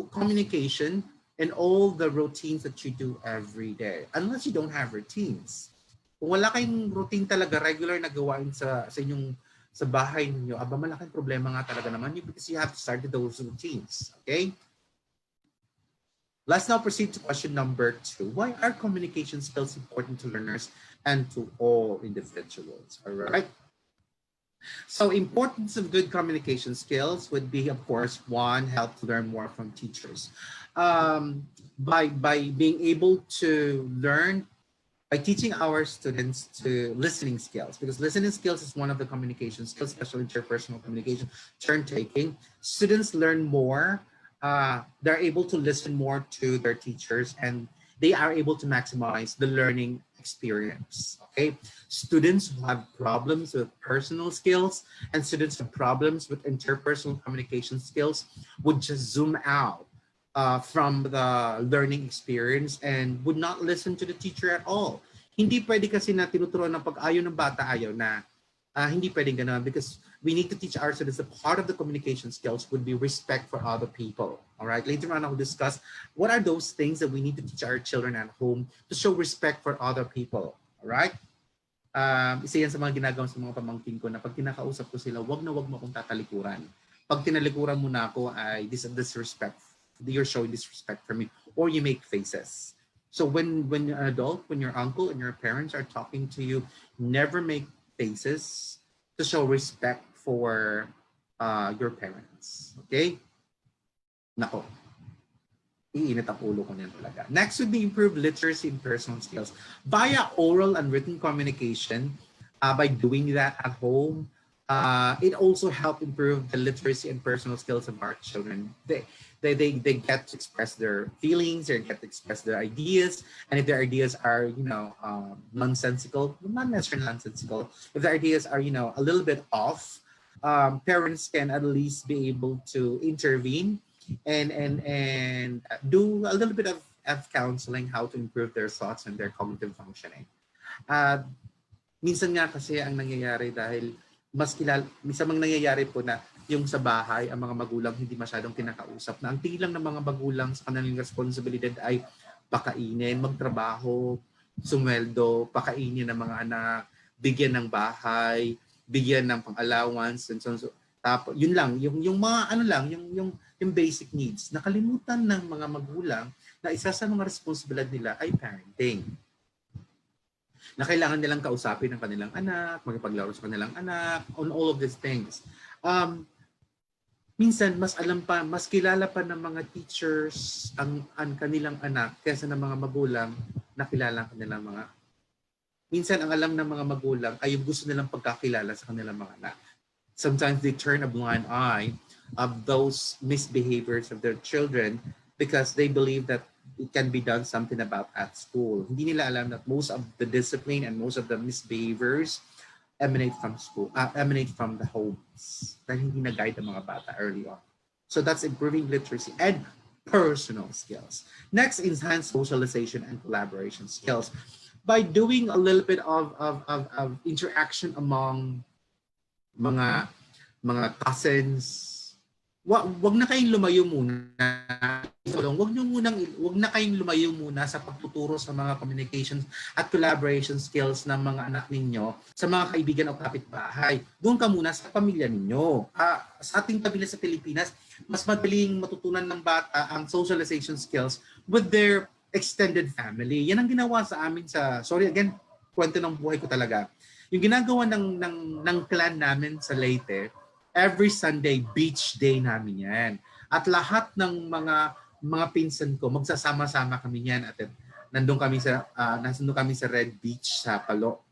Speaker 3: communication and all the routines that you do every day. Unless you don't have routines. Kung wala kayong routine talaga, regular na gawain sa inyong sa bahay ninyo, malaking problema nga talaga naman yun because you have to start those routines. Okay? Let's now proceed to question number 2. Why are communication skills important to learners and to all individuals? All right. So importance of good communication skills would be, of course, one, help to learn more from teachers. By being able to learn, by teaching our students to listening skills, because listening skills is one of the communication skills, especially interpersonal communication, turn taking. Students learn more. They're able to listen more to their teachers and they are able to maximize the learning experience. Okay, students who have problems with personal skills and students who have problems with interpersonal communication skills would just zoom out from the learning experience and would not listen to the teacher at all. Hindi pwede kasi na tinuturuan ng pag ayaw ng bata, ayaw na. Hindi pwedeng ganun because we need to teach our students that part of the communication skills would be respect for other people. All right. Later on, I'll discuss what are those things that we need to teach our children at home to show respect for other people. All right. Isa yan sa mga ginagawa sa mga pamangkin ko na pag kinakausap ko sila, wag mo akong tatalikuran. Pag tinalikuran mo na ako, ay disrespect. You're showing disrespect for me, or you make faces. So when you're an adult, when your uncle and your parents are talking to you, never make faces to show respect for your parents. Okay? Nako. Iinit ang ulo ko niyan talaga. Next would be improved literacy and personal skills. Via oral and written communication, by doing that at home, it also helps improve the literacy and personal skills of our children. They get to express their feelings, they get to express their ideas, and if their ideas are, nonsensical, not necessarily nonsensical, if their ideas are, a little bit off, parents can at least be able to intervene and do a little bit of counseling how to improve their thoughts and their cognitive functioning. Minsan nga kasi ang nangyayari dahil minsan mang nangyayari po na yung sa bahay, ang mga magulang hindi masyadong kinakausap na ang tingin lang ng mga magulang sa kanilang responsibilidad ay pakainin, magtrabaho, sumweldo, pakainin ng mga anak, bigyan ng bahay, bigyan ng pang-allowance, and so on. Tapos yun lang, yung mga yung basic needs. Nakalimutan ng mga magulang na isa sa mga responsibilidad nila ay parenting. Na kailangan nilang kausapin ng kanilang anak, magpaglaro sa kanilang anak, on all of these things. Minsan mas kilala pa ng mga teachers ang kanilang anak kaysa ng mga magulang na kilala ang kanilang mga. Minsan ang alam ng mga magulang ay yung gusto nilang pagkakilala sa kanilang mga anak. Sometimes they turn a blind eye of those misbehaviors of their children because they believe that it can be done something about at school. Hindi nila alam that most of the discipline and most of the misbehaviors emanate from school, emanate from the homes. Dahil hindi na-guide ang mga bata early on. So that's improving literacy and personal skills. Next, enhance socialization and collaboration skills. By doing a little bit of interaction among mga cousins, wag na kayong lumayo muna. Wag na kayong lumayo muna sa pagtuturo sa mga communications at collaboration skills ng mga anak ninyo sa mga kaibigan o kapitbahay. Doon ka muna sa pamilya ninyo. Sa ating pamilya sa Pilipinas, mas madaling matutunan ng bata ang socialization skills with their extended family. Yan ang ginawa sa amin sorry again, kwento ng buhay ko talaga. Yung ginagawa ng clan namin sa Leyte, every Sunday, beach day namin yan. At lahat ng mga pinsan ko, magsasama-sama kami yan. At nandun kami sa Red Beach sa Palo.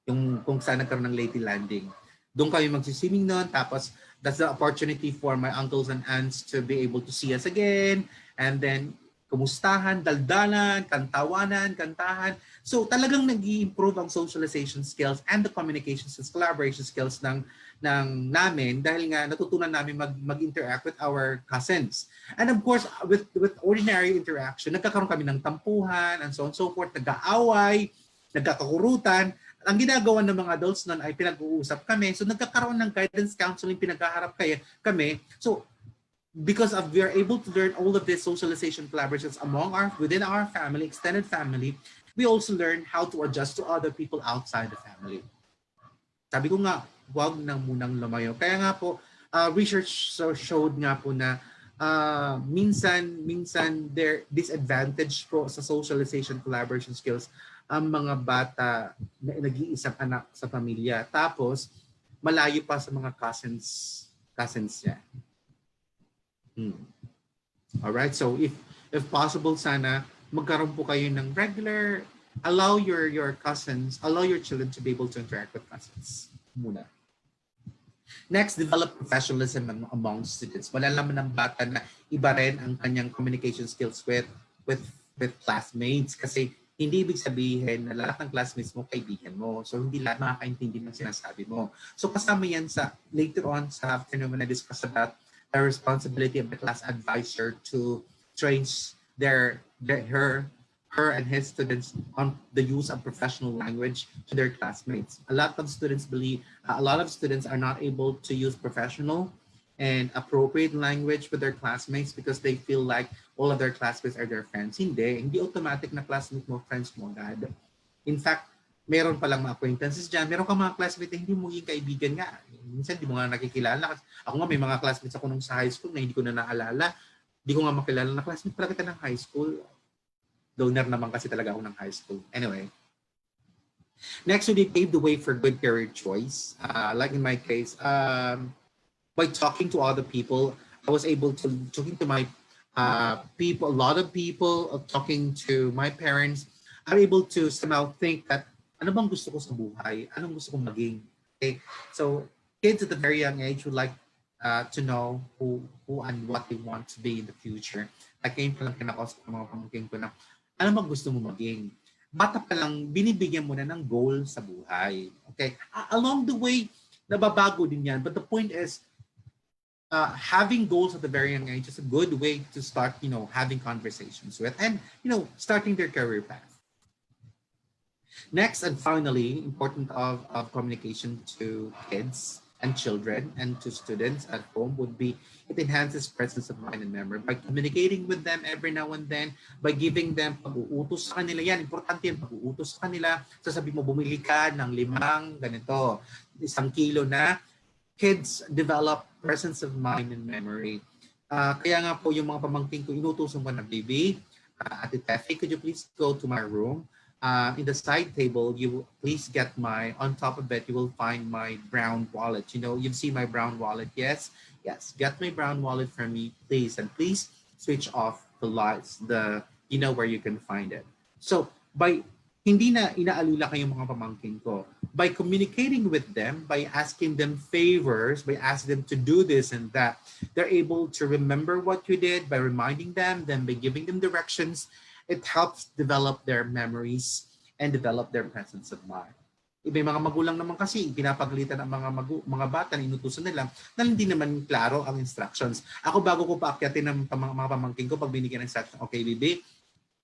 Speaker 3: Yung kung saan nagkaroon ng Leyte Landing. Doon kami magsiswimming noon. Tapos, that's the opportunity for my uncles and aunts to be able to see us again. And then, kumustahan, daldalan, kantahan. So talagang nag-i-improve ang socialization skills and the communication skills, collaboration skills ng namin dahil nga natutunan namin mag-interact with our cousins. And of course, with ordinary interaction, nagkakaroon kami ng tampuhan and so on and so forth, nag-aaway, nagkakakurutan. Ang ginagawa ng mga adults nun ay pinag-uusap kami. So nagkakaroon ng guidance counseling, pinagkaharap kami. So because we are able to learn all of these socialization collaborations within our family, extended family, we also learn how to adjust to other people outside the family. Sabi ko nga, huwag nang munang lumayo. Kaya nga po, research showed nga po na minsan there disadvantage po sa socialization collaboration skills ang mga bata na nag-iisang anak sa pamilya. Tapos, malayo pa sa mga cousins niya. Alright, so if possible, sana magkaroon po kayo ng regular, allow your children to be able to interact with cousins muna. Next, develop professionalism among students. Malalaman ng bata na iba rin ang kanyang communication skills with classmates kasi hindi ibig sabihin na lahat ng classmates mo kaibigan mo. So hindi lahat makakaintindi ng sinasabi mo. So kasama yan later on sa afternoon when I discuss about the responsibility of the class advisor to train her and his students on the use of professional language to their classmates. A lot of students are not able to use professional and appropriate language with their classmates because they feel like all of their classmates are their friends. Hindi automatic na classmate mo, friends mo agad. In fact, meron palang mga acquaintances dyan. Meron kang mga classmates na hindi mo yung kaibigan nga. Minsan, di mo nga nakikilala. Ako nga, may mga classmates ako nung sa high school na hindi ko na naalala. Hindi ko nga makilala na classmate pala kita ng high school. Donor naman kasi talaga ako ng high school. Anyway. Next, we paved the way for good career choice. Like in my case, by talking to other people, I was able to talking to my people, a lot of people, talking to my parents. I'm able to somehow think that ano bang gusto ko sa buhay? Anong gusto kong maging? Okay? So, kids at a very young age would like to know who and what they want to be in the future. Like ngayon pa lang kinakausap ko mga pamangkin ko na ano bang gusto mo maging? Bata pa lang, binibigyan mo na ng goal sa buhay. Okay? Along the way, nababago din yan. But the point is, having goals at a very young age is a good way to start, having conversations with and, starting their career path. Next and finally, important of communication to kids and children and to students at home would be it enhances presence of mind and memory by communicating with them every now and then, by giving them pag-uutos sa kanila. Yan, importante yan, pag-uutos sa kanila. Sasabi mo, bumili ka ng 5 ganito, 1 kilo na. Kids develop presence of mind and memory. Kaya nga po yung mga pamangkin ko, inutusan ko na, baby, Ate Tefe, could you please go to my room? In the side table, please get on top of it, you will find my brown wallet. You've seen my brown wallet, yes? Yes, get my brown wallet for me, please. And please switch off the lights, where you can find it. So, hindi na inaalila kayong mga pamangkin ko. By communicating with them, by asking them favors, by asking them to do this and that, they're able to remember what you did by reminding them, then by giving them directions. It helps develop their memories and develop their presence of mind. May mga magulang naman kasi pinapagalitan ang mga bata na inutusan nila na hindi naman klaro ang instructions. Ako bago ko paakyatin ng mga pamangkin ko pag binigyan ng instruction, okay, baby,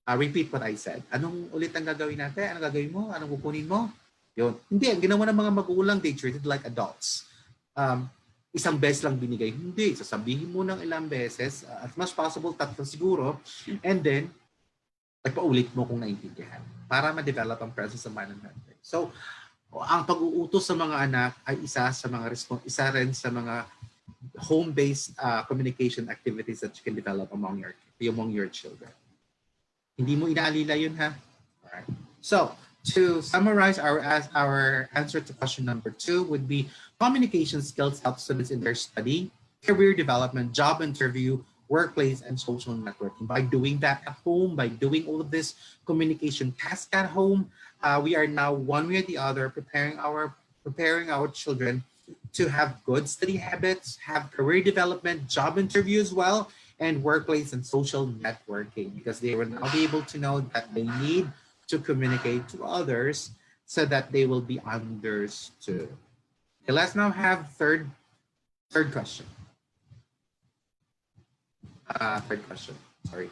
Speaker 3: repeat what I said. Anong ulit ang gagawin natin? Anong gagawin mo? Anong kukunin mo? Yun. Hindi, ang ginawa ng mga magulang, they treated like adults. Isang beses lang binigay. Hindi, sasabihin mo ng ilang beses, as much possible, tatlo siguro, and then, ipaulit mo kung naiintindihan para ma-develop ang presence of mind and memory. So, ang pag-uutos sa mga anak ay isa rin sa mga home-based communication activities that you can develop among your children. Hindi mo inaalila yun, ha? Alright. So, to summarize our answer to question number 2 would be communication skills help students in their study, career development, job interview, workplace, and social networking. By doing that at home, by doing all of this communication task at home, we are now one way or the other preparing our children to have good study habits, have career development, job interview as well, and workplace and social networking, because they will now be able to know that they need to communicate to others so that they will be understood. Okay, let's now have third question. Third question, sorry.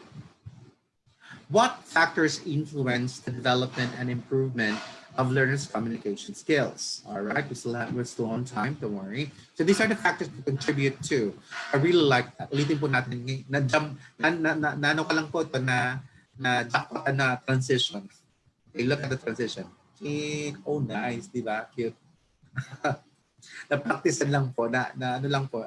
Speaker 3: What factors influence the development and improvement of learners' communication skills? All right, we're still on time, don't worry. So these are the factors that contribute to. I really like that. Ulitin po natin, na-ano ka lang po ito na transition. Okay, look at the transition. Oh, nice, di ba? Cute. Na-practice lang po, ano lang po,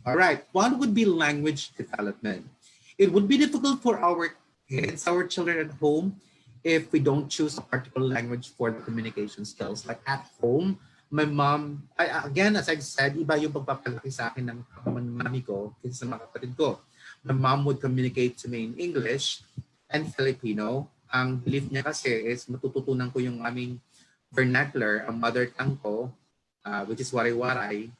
Speaker 3: all right, one would be language development. It would be difficult for our kids, our children at home, if we don't choose a particular language for the communication skills. Like at home, my mom, again, as I've said, iba yung pagpapalaki sa akin ng mami ko kaysa sa mga kapatid ko. My mom would communicate to me in English and Filipino. Ang belief niya kasi is matututunan ko yung aming vernacular, ang mother tongue ko, which is waray-waray,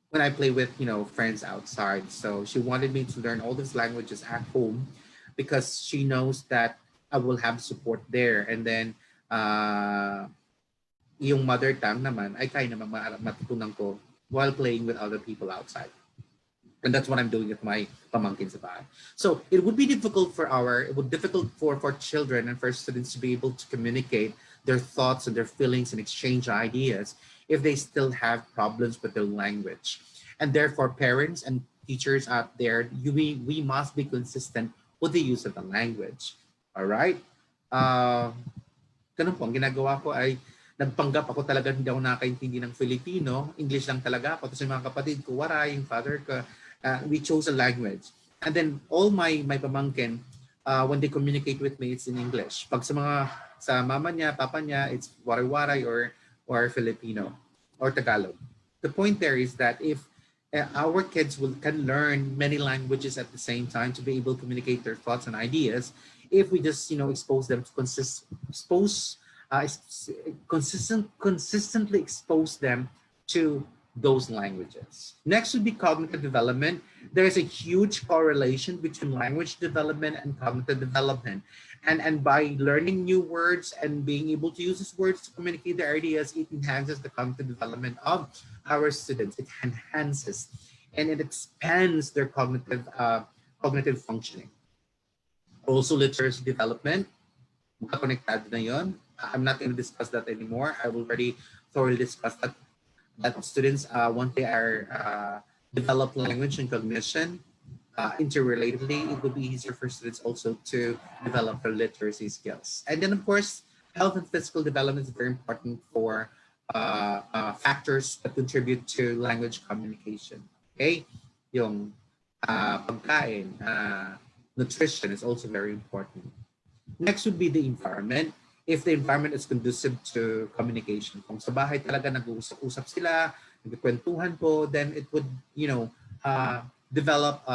Speaker 3: when I play with, friends outside. So she wanted me to learn all these languages at home because she knows that I will have support there. And then, yung mother tongue naman, ay kaya naman matutunan ko while playing with other people outside. And that's what I'm doing with my pamangkin sa bahay. So it would be difficult for children and for students to be able to communicate their thoughts and their feelings and exchange ideas if they still have problems with their language. And therefore, parents and teachers out there, we must be consistent with the use of the language. All right? Ganun po, ang ginagawa ko ay nagpanggap ako talaga hindi ako nakakaintindi ng Filipino. English lang talaga ako. Tapos yung mga kapatid ko, waray, yung father ko, we chose a language. And then all my pamangkin, when they communicate with me, it's in English. Pag sa mama niya, papa niya, it's waray-waray or Filipino or Tagalog. The point there is that if our kids can learn many languages at the same time to be able to communicate their thoughts and ideas, if we just expose them to consistently expose them to those languages. Next would be cognitive development. There is a huge correlation between language development and cognitive development. And by learning new words and being able to use these words to communicate their ideas, it enhances the cognitive development of our students. It enhances and it expands their cognitive functioning. Also, literacy development. Connected na yun. I'm not going to discuss that anymore. I already thoroughly discussed that students, once they are develop language and cognition, interrelatedly, it will be easier for students also to develop their literacy skills. And then, of course, health and physical development is very important for factors that contribute to language communication. Okay? Yung pagkain, nutrition is also very important. Next would be the environment. If the environment is conducive to communication, kung sa bahay talaga nag-uusap-usap sila, nagkwentuhan po, then it would, develop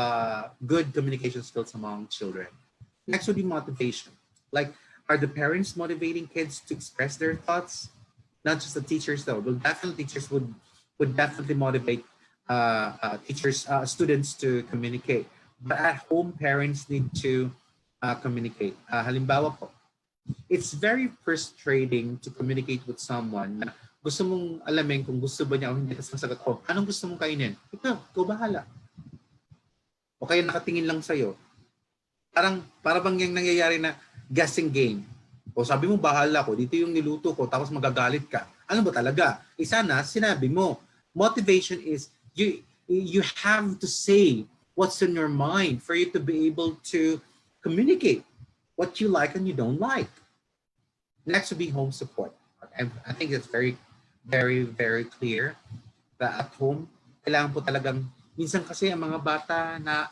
Speaker 3: good communication skills among children. Next would be motivation. Like, are the parents motivating kids to express their thoughts? Not just the teachers, though. Well, definitely teachers would definitely motivate students to communicate. But at home, parents need to communicate. Halimbawa po, it's very frustrating to communicate with someone na gusto mong alamin kung gusto ba niya o hindi. Tapos masagot ko, anong gusto mong kainin? Ikaw bahala. O kaya nakatingin lang sa'yo. Para bang yung nangyayari na guessing game. O sabi mo, bahala ko, dito yung niluto ko, tapos magagalit ka. Ano ba talaga? Sana, sinabi mo, motivation is, you have to say what's in your mind for you to be able to communicate what you like and you don't like. Next would be home support. I think it's very, very, very clear that at home, kailangan po talagang, minsan kasi ang mga bata na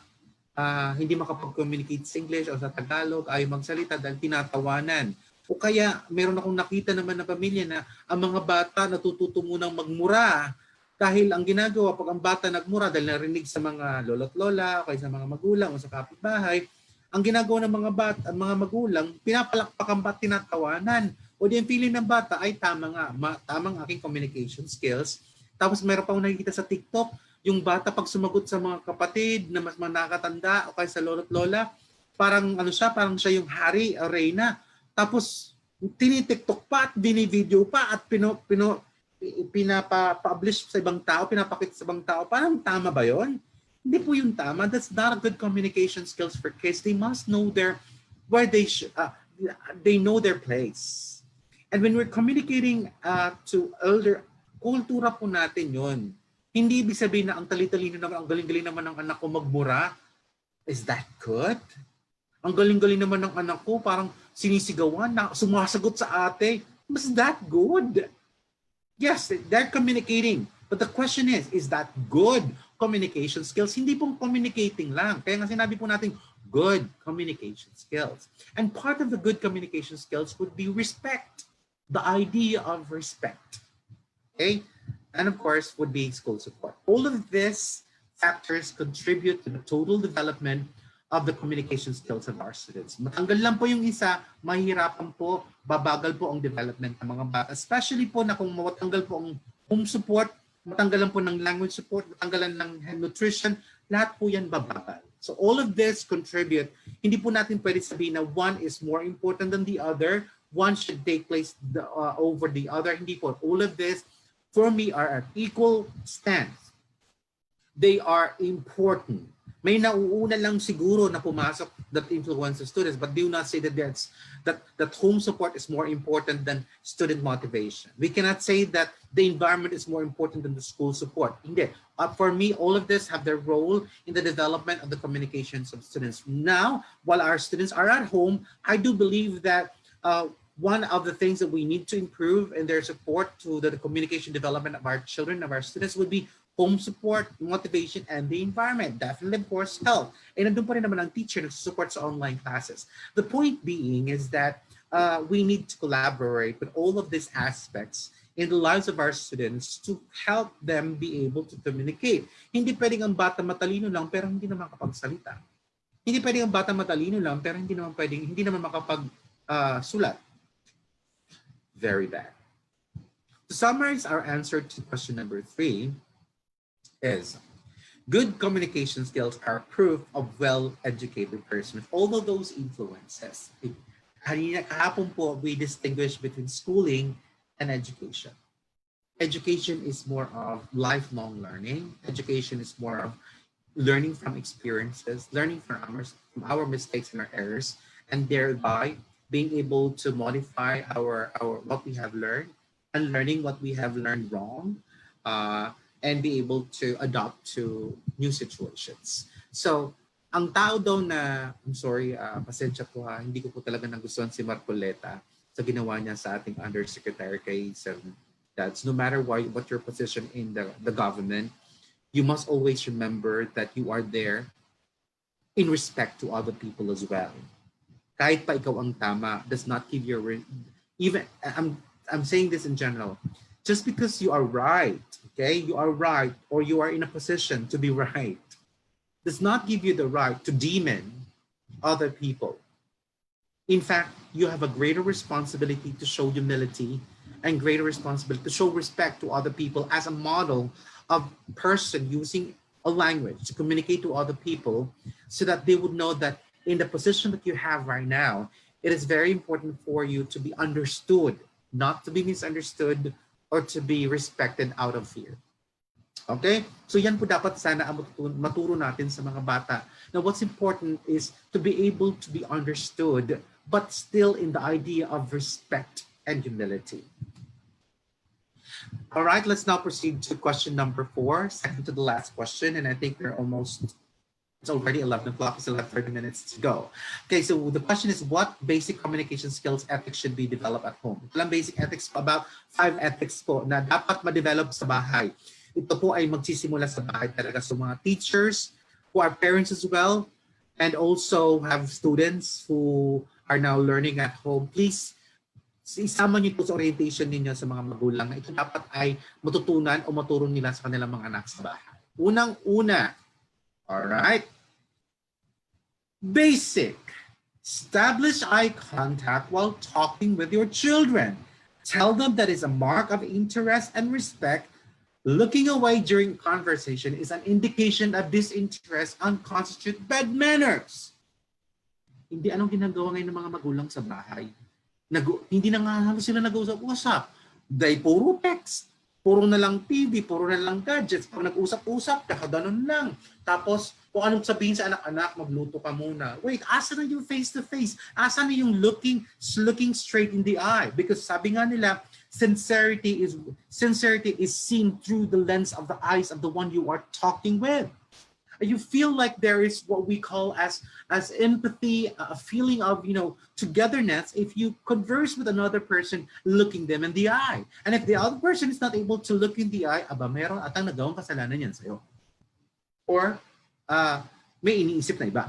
Speaker 3: hindi makapag-communicate sa English o sa Tagalog, ayaw magsalita dahil tinatawanan. O kaya, meron akong nakita naman na pamilya na ang mga bata natututo munang magmura dahil ang ginagawa pag ang bata nagmura dahil narinig sa mga lolo't lola o kaya sa mga magulang o sa kapitbahay, ang ginagawa ng mga bata, ang mga magulang, pinapalakpak ang bata, tinatawanan. O di ang feeling ng bata ay tama nga, tamang aking communication skills. Tapos meron pa akong nakikita sa TikTok, yung bata pag sumagot sa mga kapatid na mas nakakatanda o kaya sa lolo't lola, parang ano siya, parang siya yung hari o reyna. Tapos tinitiktok pa at binivideo pa at pinapa-publish sa ibang tao, pinapakita sa ibang tao. Parang tama ba yon? Hindi po yung tama. That's not a good communication skills for kids. They must know where they know their place. And when we're communicating to elder, kultura po natin yon. Hindi ibig sabihin na ang tali-talino naman, ang galing-galing naman ng anak ko magmura. Is that good? Ang galing-galing naman ng anak ko, parang sinisigawan na sumasagot sa ate. Was that good? Yes, they're communicating. But the question is that good communication skills? Hindi pong communicating lang. Kaya nga sinabi po natin, good communication skills. And part of the good communication skills would be respect. The idea of respect. Okay? And of course, would be school support. All of these factors contribute to the total development of the communication skills of our students. Matanggal lang po yung isa, mahihirapan po, babagal po ang development ng mga bata. Especially po na kung matanggal po ang home support, matanggalan po ng language support, matanggalan ng nutrition, lahat po yan babagal. So all of this contribute. Hindi po natin pwede sabihin na one is more important than the other, one should take place over the other. Hindi po. All of this, for me, are at equal stance. They are important. May nauuna lang siguro na pumasok that influences students, but do not say that that home support is more important than student motivation. We cannot say that the environment is more important than the school support. Hindi. For me, all of this have their role in the development of the communications of students. Now, while our students are at home, I do believe that one of the things that we need to improve in their support to the communication development of our children, of our students, would be home support, motivation, and the environment. Definitely, of course, health. And nandun pa rin naman ang teacher na support sa online classes. The point being is that we need to collaborate with all of these aspects in the lives of our students to help them be able to communicate. Hindi pwedeng ang bata matalino lang pero hindi naman makapagsalita. Hindi pwedeng ang bata matalino lang pero hindi naman makapagsulat. Very bad. To summarize our answer to question number 3, is good communication skills are proof of well-educated person. Although those influences, kahapon po, we distinguish between schooling and education. Education is more of lifelong learning. Education is more of learning from experiences, learning from our mistakes and our errors, and thereby being able to modify our what we have learned and learning what we have learned wrong. And be able to adapt to new situations. So, ang tao daw na, I'm sorry, pasensya po ha, hindi ko po talaga nagustuhan si Marcoleta sa ginawa niya sa ating Undersecretary kay Sir. That's no matter what your position in the government, you must always remember that you are there in respect to other people as well. Kahit pa ikaw ang tama, does not give your, even, I'm saying this in general, just because you are right, okay, you are right, or you are in a position to be right, does not give you the right to demon other people. In fact, you have a greater responsibility to show humility and greater responsibility to show respect to other people as a model of person using a language to communicate to other people so that they would know that in the position that you have right now, it is very important for you to be understood, not to be misunderstood, or to be respected out of fear. Okay? So yan po dapat sana ang maturo natin sa mga bata. Now what's important is to be able to be understood but still in the idea of respect and humility. All right, let's now proceed to question number 4, second to the last question. And I think we're almost, it's already 11 o'clock, we still have 30 minutes to go. Okay, so the question is, what basic communication skills ethics should be developed at home? Ilang basic ethics, about 5 ethics po na dapat ma-develop sa bahay. Ito po ay magsisimula sa bahay talaga sa mga teachers, who are parents as well, and also have students who are now learning at home. Please, isama niyo ito sa orientation ninyo sa mga magulang na ito dapat ay matutunan o maturo nila sa kanilang mga anak sa bahay. Unang-una, alright, basic, establish eye contact while talking with your children. Tell them that is a mark of interest and respect. Looking away during conversation is an indication of disinterest and constitute bad manners. Hindi anong ginagawa ngayon ng mga magulang sa bahay? Hindi na nga halos sila nag-usap-usap. Dahil puro text, puro na lang TV, puro na lang gadgets. Pag nag-usap-usap, kakadanon lang. Tapos, kung anong sabihin sa anak-anak, magluto ka muna. Wait, asa na yung face-to-face? Asa na yung looking straight in the eye? Because sabi nga nila, sincerity is seen through the lens of the eyes of the one you are talking with. You feel like there is what we call as empathy, a feeling of, togetherness if you converse with another person looking them in the eye. And if the other person is not able to look in the eye, aba, meron atang nagawang kasalanan yan sa'yo. Or may iniisip na iba.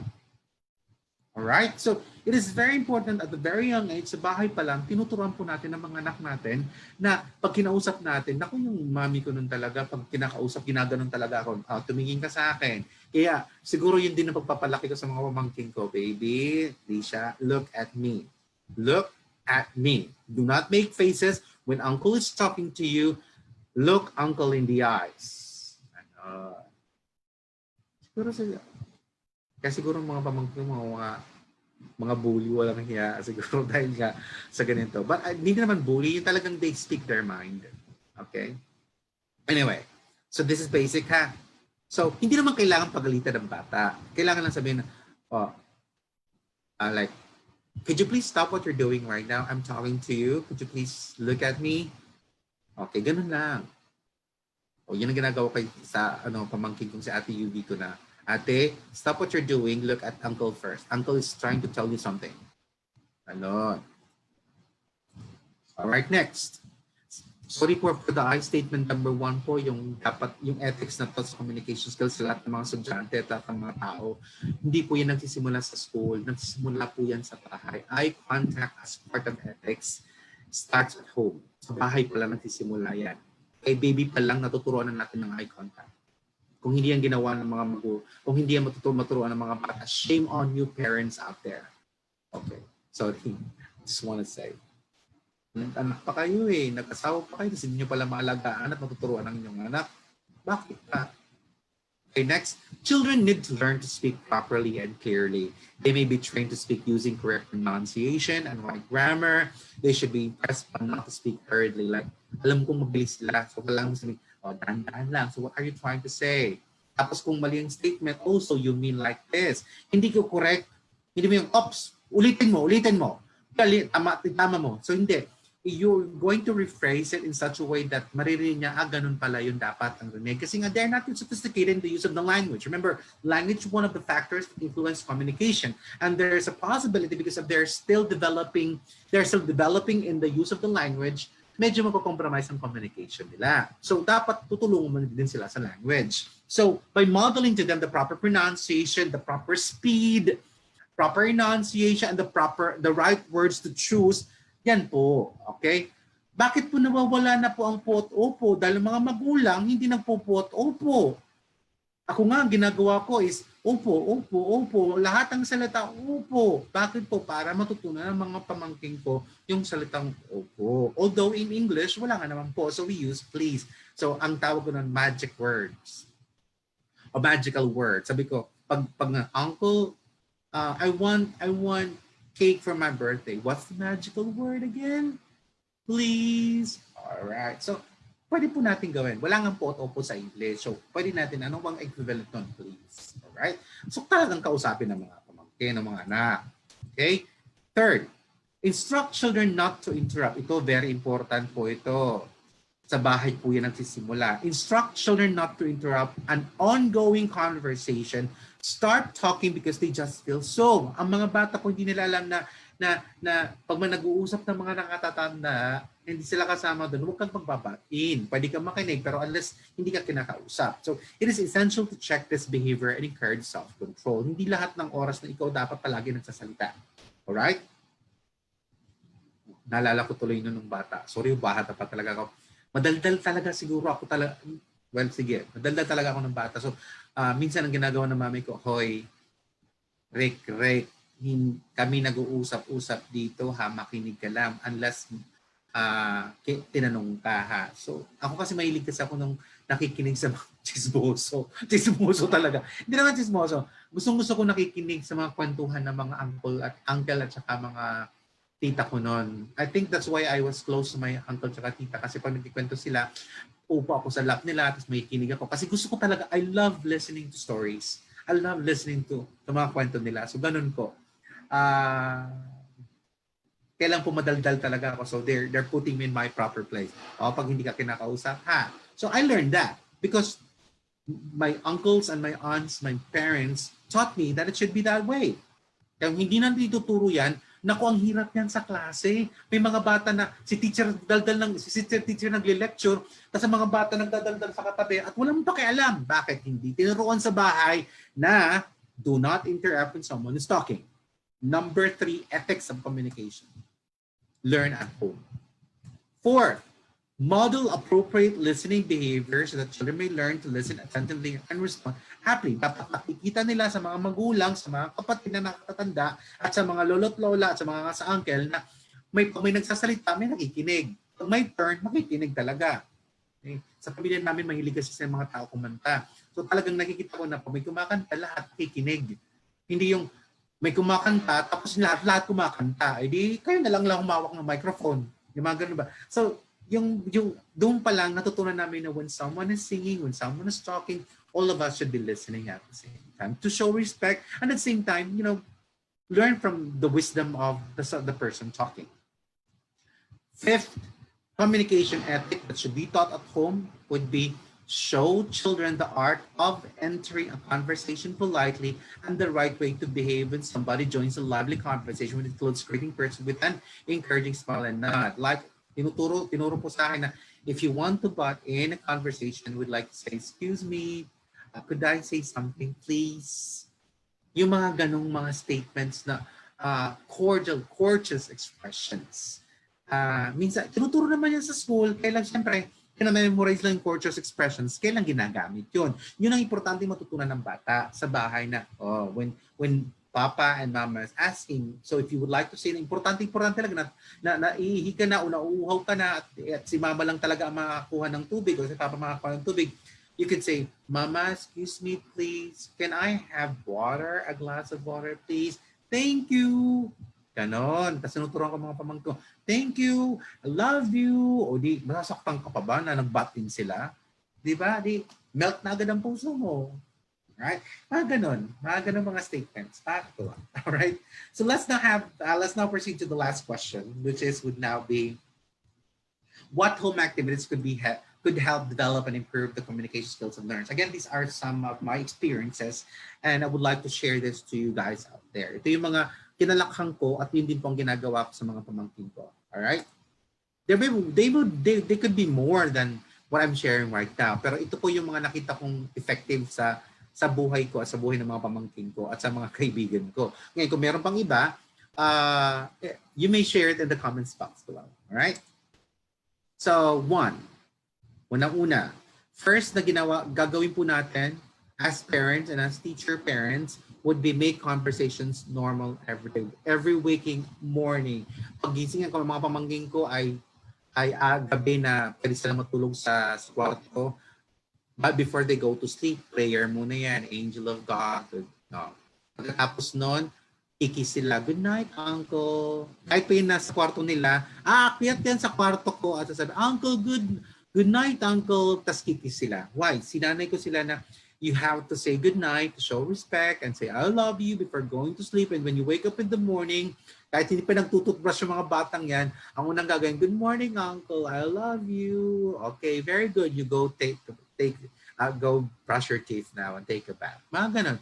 Speaker 3: Alright? So, it is very important at the very young age, sa bahay pa lang, tinuturuan po natin ng mga anak natin na pag kinausap natin, naku yung mami ko nun talaga, pag kinakausap, ginaganon talaga ako, tumingin ka sa akin. Kaya, siguro yun din ang pagpapalaki ko sa mga pamangkin ko, baby, Lisha, look at me. Look at me. Do not make faces. When uncle is talking to you, look uncle in the eyes. Siguro sila. Kaya siguro mga pamangkin, mga bully, walang hiya, siguro dahil nga sa ganito. But hindi naman bully, yung talagang they speak their mind. Okay? Anyway, so this is basic ha. So, hindi naman kailangan pagalitan ng bata. Kailangan lang sabihin na, like, could you please stop what you're doing right now? I'm talking to you. Could you please look at me? Okay, ganun lang. O, yun ang ginagawa kay sa pamangkin kong si Ate Yubi ko na, Ate, stop what you're doing. Look at Uncle first. Uncle is trying to tell you something. Ano? All right, next. Sorry for the I statement number 1 po, yung ethics na to sa communication skills sa lahat ng mga estudyante at ng mga tao. Hindi po yan nagsisimula sa school. Nagsisimula po yan sa bahay. Eye contact as part of ethics starts at home. Sa bahay pa lang nagsisimula yan. Kay baby pa lang natuturuan na natin ng eye contact. Kung hindi yan ginawa ng mga magulang, kung hindi yan matuturuan ng mga bata, shame on you parents out there. Okay, sorry. Just want to say. Anak pa kayo eh, nag-asawa pa kayo, kasi hindi nyo pala maalagaan at matuturuan ng inyong anak. Bakit pa? Okay, next. Children need to learn to speak properly and clearly. They may be trained to speak using correct pronunciation and right grammar. They should be impressed but not to speak hurriedly. Like, alam kong mabilis sila, so kailangan mo sabihin, dahan-dahan lang. So what are you trying to say? Tapos kung mali yung statement, also you mean like this. Hindi ko correct. Hindi mo yung, ops, ulitin mo. Tama mo. So hindi. You're going to rephrase it in such a way that maririnig niya, ganun pala yung dapat ang rinig. Kasi nga, they're not too sophisticated in the use of the language. Remember, language is one of the factors that influence communication. And there's a possibility because of they're still developing in the use of the language, medyo magko-compromise ang communication nila. So, dapat tutulungan mo din sila sa language. So, by modeling to them the proper pronunciation, the proper speed, proper enunciation, and the right words to choose, yan po, okay? Bakit po nawawala na po ang po at opo? Dahil mga magulang hindi nagpo-po at opo. Ako nga, ang ginagawa ko is opo. Lahat ng salita, opo. Bakit po? Para matutunan ng mga pamangking ko yung salitang opo. Although in English, wala nga naman po. So we use please. So ang tawag ko ng magic words. O magical words. Sabi ko, pag nga, uncle, I want cake for my birthday. What's the magical word again? Please. All right. So, pwede po natin gawin. Wala nga po at opo sa English. So, pwede natin, ano bang equivalent nun, please? All right. So, talagang kausapin ng mga pamangkin, ng mga anak. Okay? Third, instruct children not to interrupt. Ito, very important po ito. Sa bahay po yan nagsisimula. Instruct children not to interrupt an ongoing conversation. Start talking because they just feel so. Ang mga bata po hindi nila alam na pag nag-uusap ng mga nakatatanda, hindi sila kasama doon, huwag kang magbabatiin. Pwede kang makinig, pero unless hindi ka kinakausap. So, it is essential to check this behavior and encourage self-control. Hindi lahat ng oras na ikaw dapat palagi nagsasalita. Alright? Naalala ko tuloy nung bata. Sorry, bata pa talaga ako. Madaldal talaga siguro ako talaga. Well, sige. Madaldal talaga ako ng bata. So, minsan ang ginagawa ng mami ko, hoy, Rick, kami nag-uusap-usap dito ha, makinig ka lang unless tinanong ka ha. So, ako kasi mahilig kasi ako nung nakikinig sa mga chismoso. Chismoso talaga. Hindi naman chismoso. Gustong-gusto ko nakikinig sa mga kwentuhan ng mga uncle at saka mga tita ko noon. I think that's why I was close to my uncle at tita kasi pag nagkikwento sila, upo ako sa lap nila tapos may kinig ako. Kasi gusto ko talaga, I love listening to stories. I love listening to mga kwento nila. So ganun ko. Kailang pumadaldal talaga ako. So they're putting me in my proper place. O pag hindi ka kinakausap, ha. So I learned that because my uncles and my aunts, my parents taught me that it should be that way. Kaya hindi natin ituturo yan, naku, ang hirap yan sa klase. May mga bata na si teacher nagle-lecture, tapos ang mga bata nagdadaldal sa katabi at walang pakialam. Bakit hindi? Tinuruan sa bahay na do not interrupt when someone is talking. Number 3, ethics of communication. Learn at home. 4, model appropriate listening behavior so that children may learn to listen attentively and respond happily. Dapat nakikita nila sa mga magulang, sa mga kapatid na nakatatanda, at sa mga lolo't lola, at sa mga sa uncle na may nagsasalita, may nakikinig. Pag may turn, makikinig talaga. Okay? Sa pamilya namin, mahilig kasi sa mga tao kumanta. So talagang nakikita ko na pag may kumakanta, lahat nakikinig. Hindi yung may kumakanta, tapos lahat kumakanta. Eh di, kayo na lang humawak ng microphone. Yung mga ganun ba? So, yung doon pa lang natutunan namin na when someone is singing, when someone is talking, all of us should be listening at the same time to show respect and at the same time, learn from the wisdom of the person talking. 5th, communication ethic that should be taught at home would be show children the art of entering a conversation politely and the right way to behave when somebody joins a lively conversation, when it includes greeting person with an encouraging smile and nod. Like tinuro po sa akin na if you want to butt in a conversation, would like to say, excuse me, could I say something, please? Yung mga ganong mga statements na cordial, courteous expressions. Minsan, tinuturo naman yan sa school, kailan siyempre, memorize lang yung courteous expressions, kailan ginagamit yun. Yun ang importante matutunan ng bata sa bahay na, when Papa and Mama is asking, so if you would like to say, importante talaga na iihi ka na o nauuhaw ka na at si Mama lang talaga ang makakuha ng tubig o si Papa makakuha ng tubig, you could say, Mama, excuse me, please. Can I have water? A glass of water, please? Thank you. Ganon. Tapos tinuturuan ko mga pamangkin ko, thank you. I love you. O di, masasaktan ka pa ba na nagbatin sila? Di ba? Di, melt na agad ang puso mo. Right? Mga ganon mga statements. Alright? So let's now proceed to the last question, which would now be, what home activities could help develop and improve the communication skills of learners? Again, these are some of my experiences and I would like to share this to you guys out there. Ito yung mga kinalakhang ko at yun din po ang ginagawa ko sa mga pamangkin ko. Alright? They could be more than what I'm sharing right now. Pero ito po yung mga nakita kong effective sa buhay ko at sa buhay ng mga pamangkin ko at sa mga kaibigan ko. Ngayon, kung meron pang iba, you may share it in the comments box below. Alright? So, unang-una, first na gagawin po natin as parents and as teacher parents would be make conversations normal every day, every waking morning. Pagising ko, mga pamangkin ko ay gabi na pwede sila matulog sa kwarto. But before they go to sleep, prayer muna yan, angel of God. No. Pagkatapos nun, kikis sila, good night, uncle. Kahit pa yun nasa kwarto nila, akyat yan sa kwarto ko at sasabi, uncle, good night, uncle. Tapos kikis sila. Why? Sinanay ko sila na You have to say good night to show respect and say, I love you before going to sleep. And when you wake up in the morning, kahit hindi pa nagtututbrush yung mga batang yan, ang unang gagawin, good morning, uncle, I love you. Okay, very good. You go go brush your teeth now and take a bath. Mga ganun.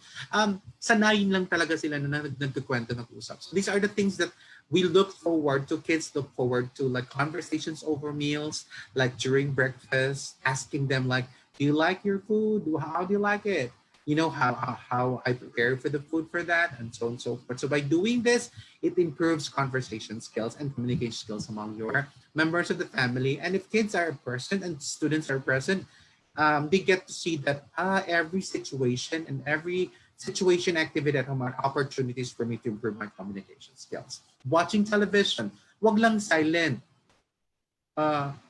Speaker 3: Sanayin lang talaga sila na nagkukwento ng usap. So these are the things that we look forward to, kids look forward to, like conversations over meals, like during breakfast, asking them like, do you like your food? How do you like it? You know, how I prepare for the food for that, and so on and so forth. So by doing this, it improves conversation skills and communication skills among your members of the family. And if kids are present and students are present, they get to see that every situation and every situation activity at home are opportunities for me to improve my communication skills. Watching television, wag lang silent.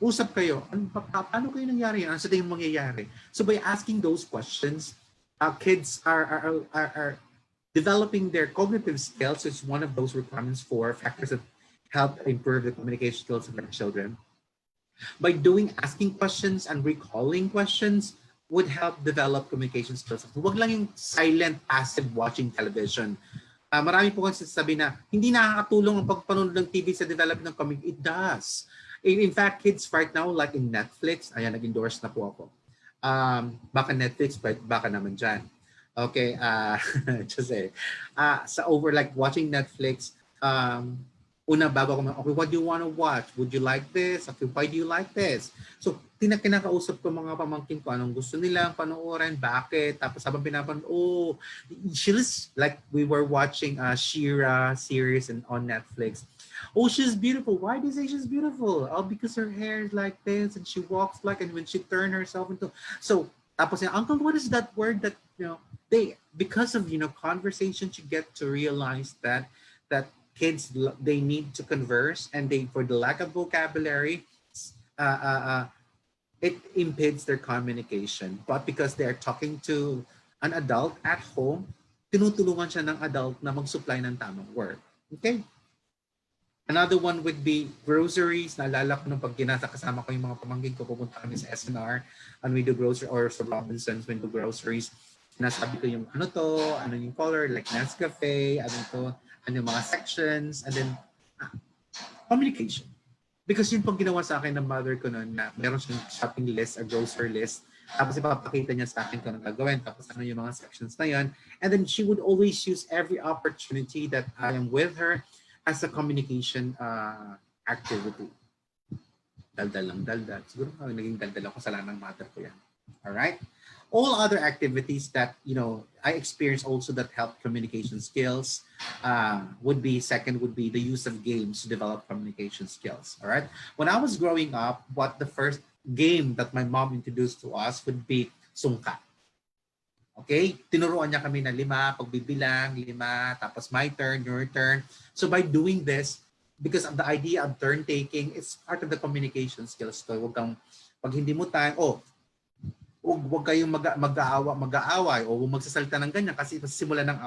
Speaker 3: Usap kayo, paano kayo nangyari? Ano sa tingin mangyayari? So by asking those questions, kids are developing their cognitive skills. It's one of those requirements for factors that help improve the communication skills of their children. By asking questions and recalling questions would help develop communication skills. Huwag lang yung silent, passive watching television. Marami po kasi sabi na hindi nakakatulong ang pagpanood ng TV sa development ng communication. It does. In fact, kids right now, like in Netflix, ayan, nag-endorse na po ako. Baka Netflix, but baka naman dyan. Okay, just say, sa over like watching Netflix, una bago ako, okay, what do you want to watch? Would you like this? Okay, why do you like this? So, kinakausap ko mga pamangkin ko, anong gusto nilang panoorin, bakit? Tapos habang pinapanood, she's like, we were watching She-Ra series on Netflix. Oh, she's beautiful. Why do you say she's beautiful? Oh, because her hair is like this and she walks like, and when she turns herself into, so, tapos niya, Uncle, what is that word that, because of, conversations, you get to realize that kids, they need to converse, and for the lack of vocabulary, it impedes their communication. But because they're talking to an adult at home, tinutulungan siya ng adult na mag-supply ng tamang word. Okay? Another one would be groceries. Naalala ko nung pag kasama ko yung mga pamangkin ko, pupunta kami sa SNR, and we do grocery, or sa Robinsons, when we do groceries. Nasabi ko yung ano yung color, like Nescafe, ano yung mga sections, and then communication. Because yun pag ginawa sa akin ng mother ko noon, na meron siyang shopping list, a grocery list, tapos ipapakita niya sa akin kung anong gagawin, tapos ano yung mga sections na yun. And then she would always use every opportunity that I am with her as a communication activity. Daldal lang, daldal. Siguro naging daldal ako sa lanang mother ko yan. Alright? All other activities that, I experience also that help communication skills would be the use of games to develop communication skills. All right. When I was growing up, the first game that my mom introduced to us would be sungka. Okay? Tinuruan niya kami na 5, pagbibilang, 5, tapos my turn, your turn. So by doing this, because of the idea of turn taking, it's part of the communication skills. So pag hindi mo time, huwag kayong mag-aaway o magsasalita ng ganyan kasi simula ng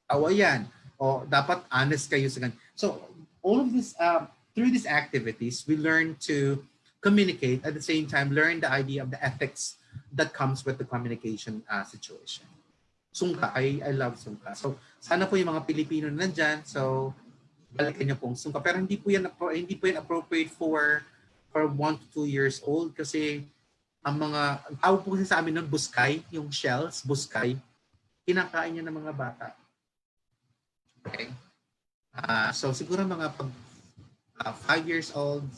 Speaker 3: away yan. O dapat honest kayo sa ganyan. So all of this, through these activities, we learn to communicate, at the same time learn the idea of the ethics that comes with the communication situation. Sungka, I love sungka. So sana po yung mga Pilipino na nandyan, so balikan niyo pong sungka. Pero hindi po yan appropriate for 1 to 2 years old kasi ang mga, tawag po kasi sa amin nun, buskay, yung shells, buskay, kinakain niya ng mga bata. Okay? So siguro mga pag 5 years old,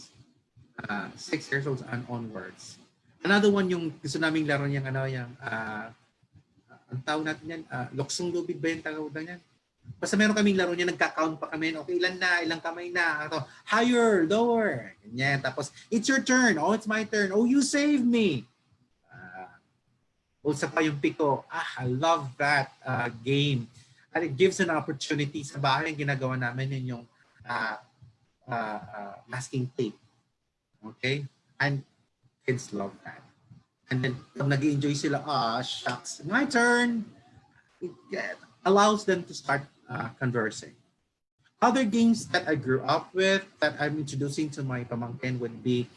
Speaker 3: 6 years old and onwards. Another one yung gusto naming laro niyang ang tawag natin yan, luksong lubid ba yung tawag na yan? Basta meron kaming laro niya, nagka-count pa kami, okay, ilang kamay na, higher, lower, ganyan. Tapos, it's your turn, it's my turn, you saved me. Ulsa pa yung piko, I love that game. And it gives an opportunity sa bahay, ginagawa namin yun yung masking tape. Okay? And kids love that. And then, pag nag-enjoy sila, shucks, my turn. It allows them to start conversing. Other games that I grew up with that I'm introducing to my pamangkin would be,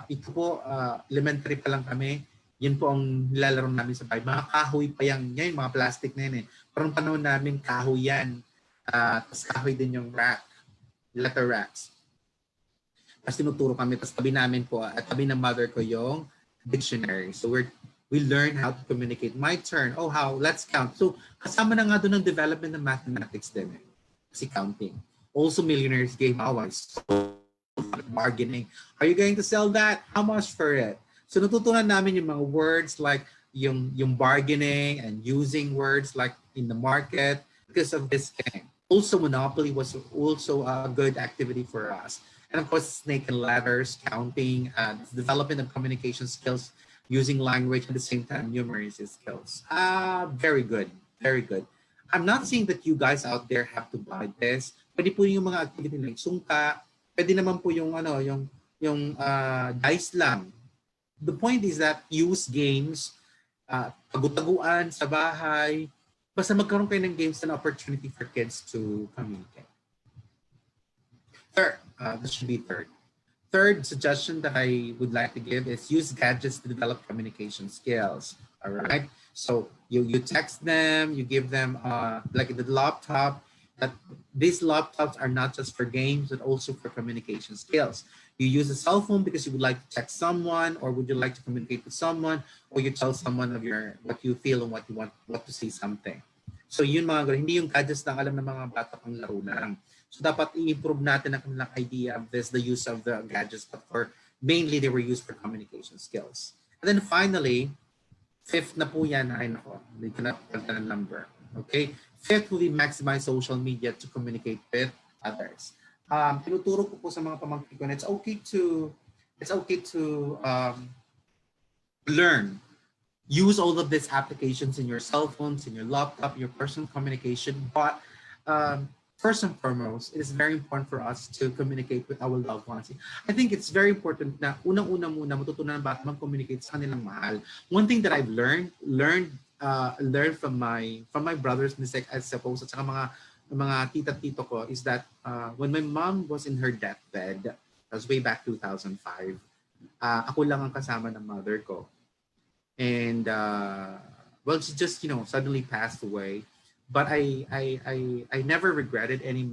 Speaker 3: ito po, elementary pa lang kami, Yun po ang nilalaro namin sa bahay. Mga kahoy pa yan. Yan, mga plastic na yan eh. Parang panahon namin kahoy yan. Tapos kahoy din yung rack. Letter racks. Tapos tinuturo kami. Tapos tabi namin po, at tabi ng mother ko yung dictionary. So we learn how to communicate. My turn. Oh, how? Let's count. So kasama na nga doon ang development ng mathematics din eh. Kasi counting. Also Millionaire's Game. Always. Bargaining. Are you going to sell that? How much for it? So natutunan namin yung mga words like yung bargaining and using words like in the market because of this game. Also Monopoly was also a good activity for us. And of course snake and ladders, counting, development of communication skills, using language at the same time numeracy skills. Very good. Very good. I'm not saying that you guys out there have to buy this. Pwede po yung mga activity like sungka. Pwede naman po yung dice lang. The point is that use games, pagutaguan sa bahay, basta magkaroon kayo ng games and opportunity for kids to communicate. Third, this should be third. Third suggestion that I would like to give is use gadgets to develop communication skills. All right. So you text them, you give them like the laptop. That these laptops are not just for games, but also for communication skills. You use a cell phone because you would like to text someone, or would you like to communicate with someone, or you tell someone of what you feel and what you want to say something. So yun mga ganun, hindi yung gadgets lang alam ng mga bata pang laro lang. So dapat i-improve natin ang kanilang idea of this, the use of the gadgets, but mainly they were used for communication skills. And then finally, fifth na po yan, ay nako, hindi ko na pagkala ng number. Okay? Fifth will be maximize social media to communicate with others. Tinuturo ko po sa mga pamangkin ko na it's okay to learn. Use all of these applications in your cell phones, in your laptop, your personal communication. But first and foremost, it is very important for us to communicate with our loved ones. I think it's very important na unang-una muna matutunan ng bata mag-communicate sa kanilang mahal. One thing that I've learned from my brother's mistake, I suppose, at saka mga tita-tito ko is that when my mom was in her deathbed, that was way back 2005, ako lang ang kasama ng mother ko. And well, she just suddenly passed away. But I never regretted any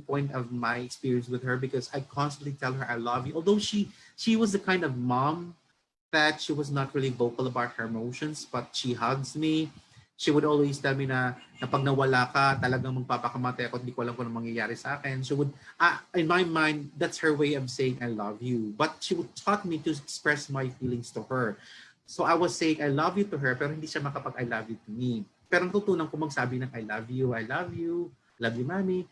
Speaker 3: point of my experience with her, because I constantly tell her I love you. Although she was the kind of mom that she was not really vocal about her emotions, but she hugs me. She would always tell me na pag nawala ka, talagang magpapakamatay ako, hindi ko alam kung ano mangyayari sa akin. She would, in my mind, that's her way of saying I love you. But she would taught me to express my feelings to her. So I was saying I love you to her, pero hindi siya makapag I love you to me. Pero natutunan ko magsabi ng I love you, love you, mommy.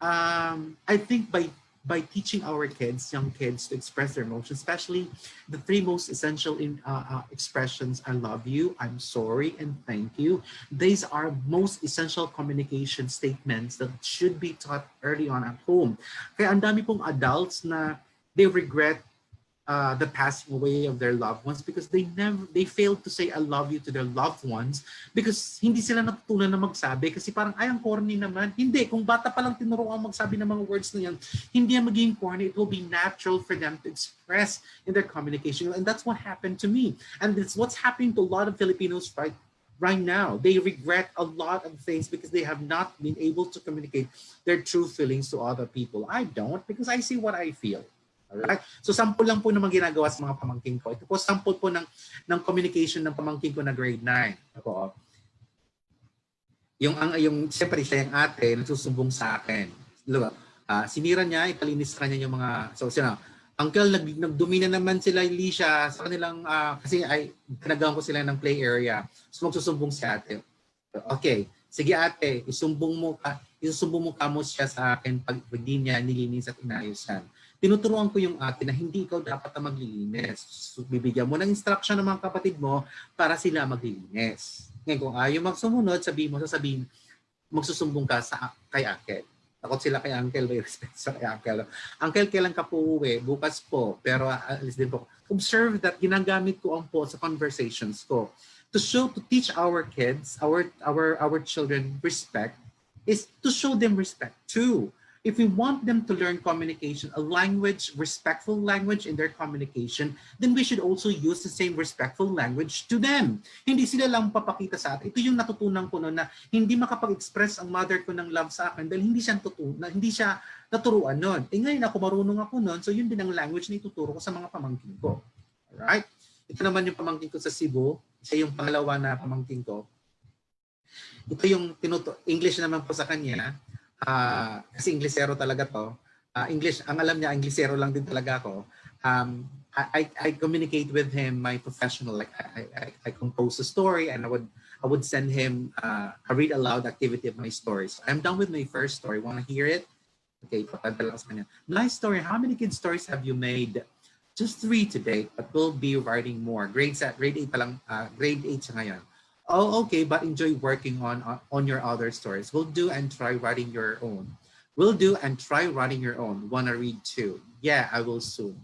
Speaker 3: I think by teaching our young kids to express their emotions, especially the three most essential expressions, I love you, I'm sorry, and thank you. These are most essential communication statements that should be taught early on at home. Kaya ang dami pong adults na they regret the passing away of their loved ones because they failed to say I love you to their loved ones because hindi sila natutunan na magsabi kasi parang ay ang corny naman. Hindi, kung bata pa lang tinuruan magsabi ng mga words na yan, hindi yan magiging corny. It will be natural for them to express in their communication, and that's what happened to me, and it's what's happening to a lot of Filipinos right now. They regret a lot of things because they have not been able to communicate their true feelings to other people. I don't, because I see what I feel. Alright? So sample lang po naman ginagawa sa mga pamangkin ko. Ito po sample po ng communication ng pamangkin ko na grade 9. Ako, yung siyempre siya yung ate nagsusumbong sa akin. Diba? Sinira niya, ipalinis sa kanya yung mga uncle, nagdumi na naman sila Alicia sa kanilang kasi ay pinagawan ko sila ng play area. So magsusumbong si ate. Okay, sige ate, isusumbong mo kamo siya sa akin pag hindi niya nilinis at inayusan. Tinuturuan ko yung ate na hindi ikaw dapat na maglilinis. So, bibigyan mo ng instruction ng mga kapatid mo para sila maglilinis. Ngayon kung ayaw magsumunod, sasabihin, magsusumbong ka kay uncle. Takot sila kay uncle, may respect sa kay uncle. Uncle, kailan ka po uwi? Bukas po. Pero alis din po. Observe that ginagamit ko ang po sa conversations ko. To teach our kids, our children respect, is to show them respect too. If we want them to learn communication, a language, respectful language in their communication, then we should also use the same respectful language to them. Hindi sila lang papakita sa atin. Ito yung natutunan ko noon na hindi makapag-express ang mother ko ng love sa akin dahil hindi siya naturuan noon. Ngayon ako marunong ako noon, so yun din ang language na ituturo ko sa mga pamangkin ko. Alright? Ito naman yung pamangkin ko sa Cebu. Siya yung pangalawa na pamangkin ko. Ito yung English naman po sa kanya. Kasi Inglesero talaga to. English, ang alam niya, Inglesero lang din talaga ako. I communicate with him my professional, like I compose a story and I would send him a read aloud activity of my stories. I'm done with my first story. Want to hear it? Okay, papadala ko sa kanya. Nice story. How many kids stories have you made? Just 3 to date, but we'll be writing more. Grade 8 pa lang, grade 8 siya ngayon. Oh, okay, but enjoy working on your other stories. We'll do and try writing your own. We'll do and try writing your own. Wanna read too? Yeah, I will soon.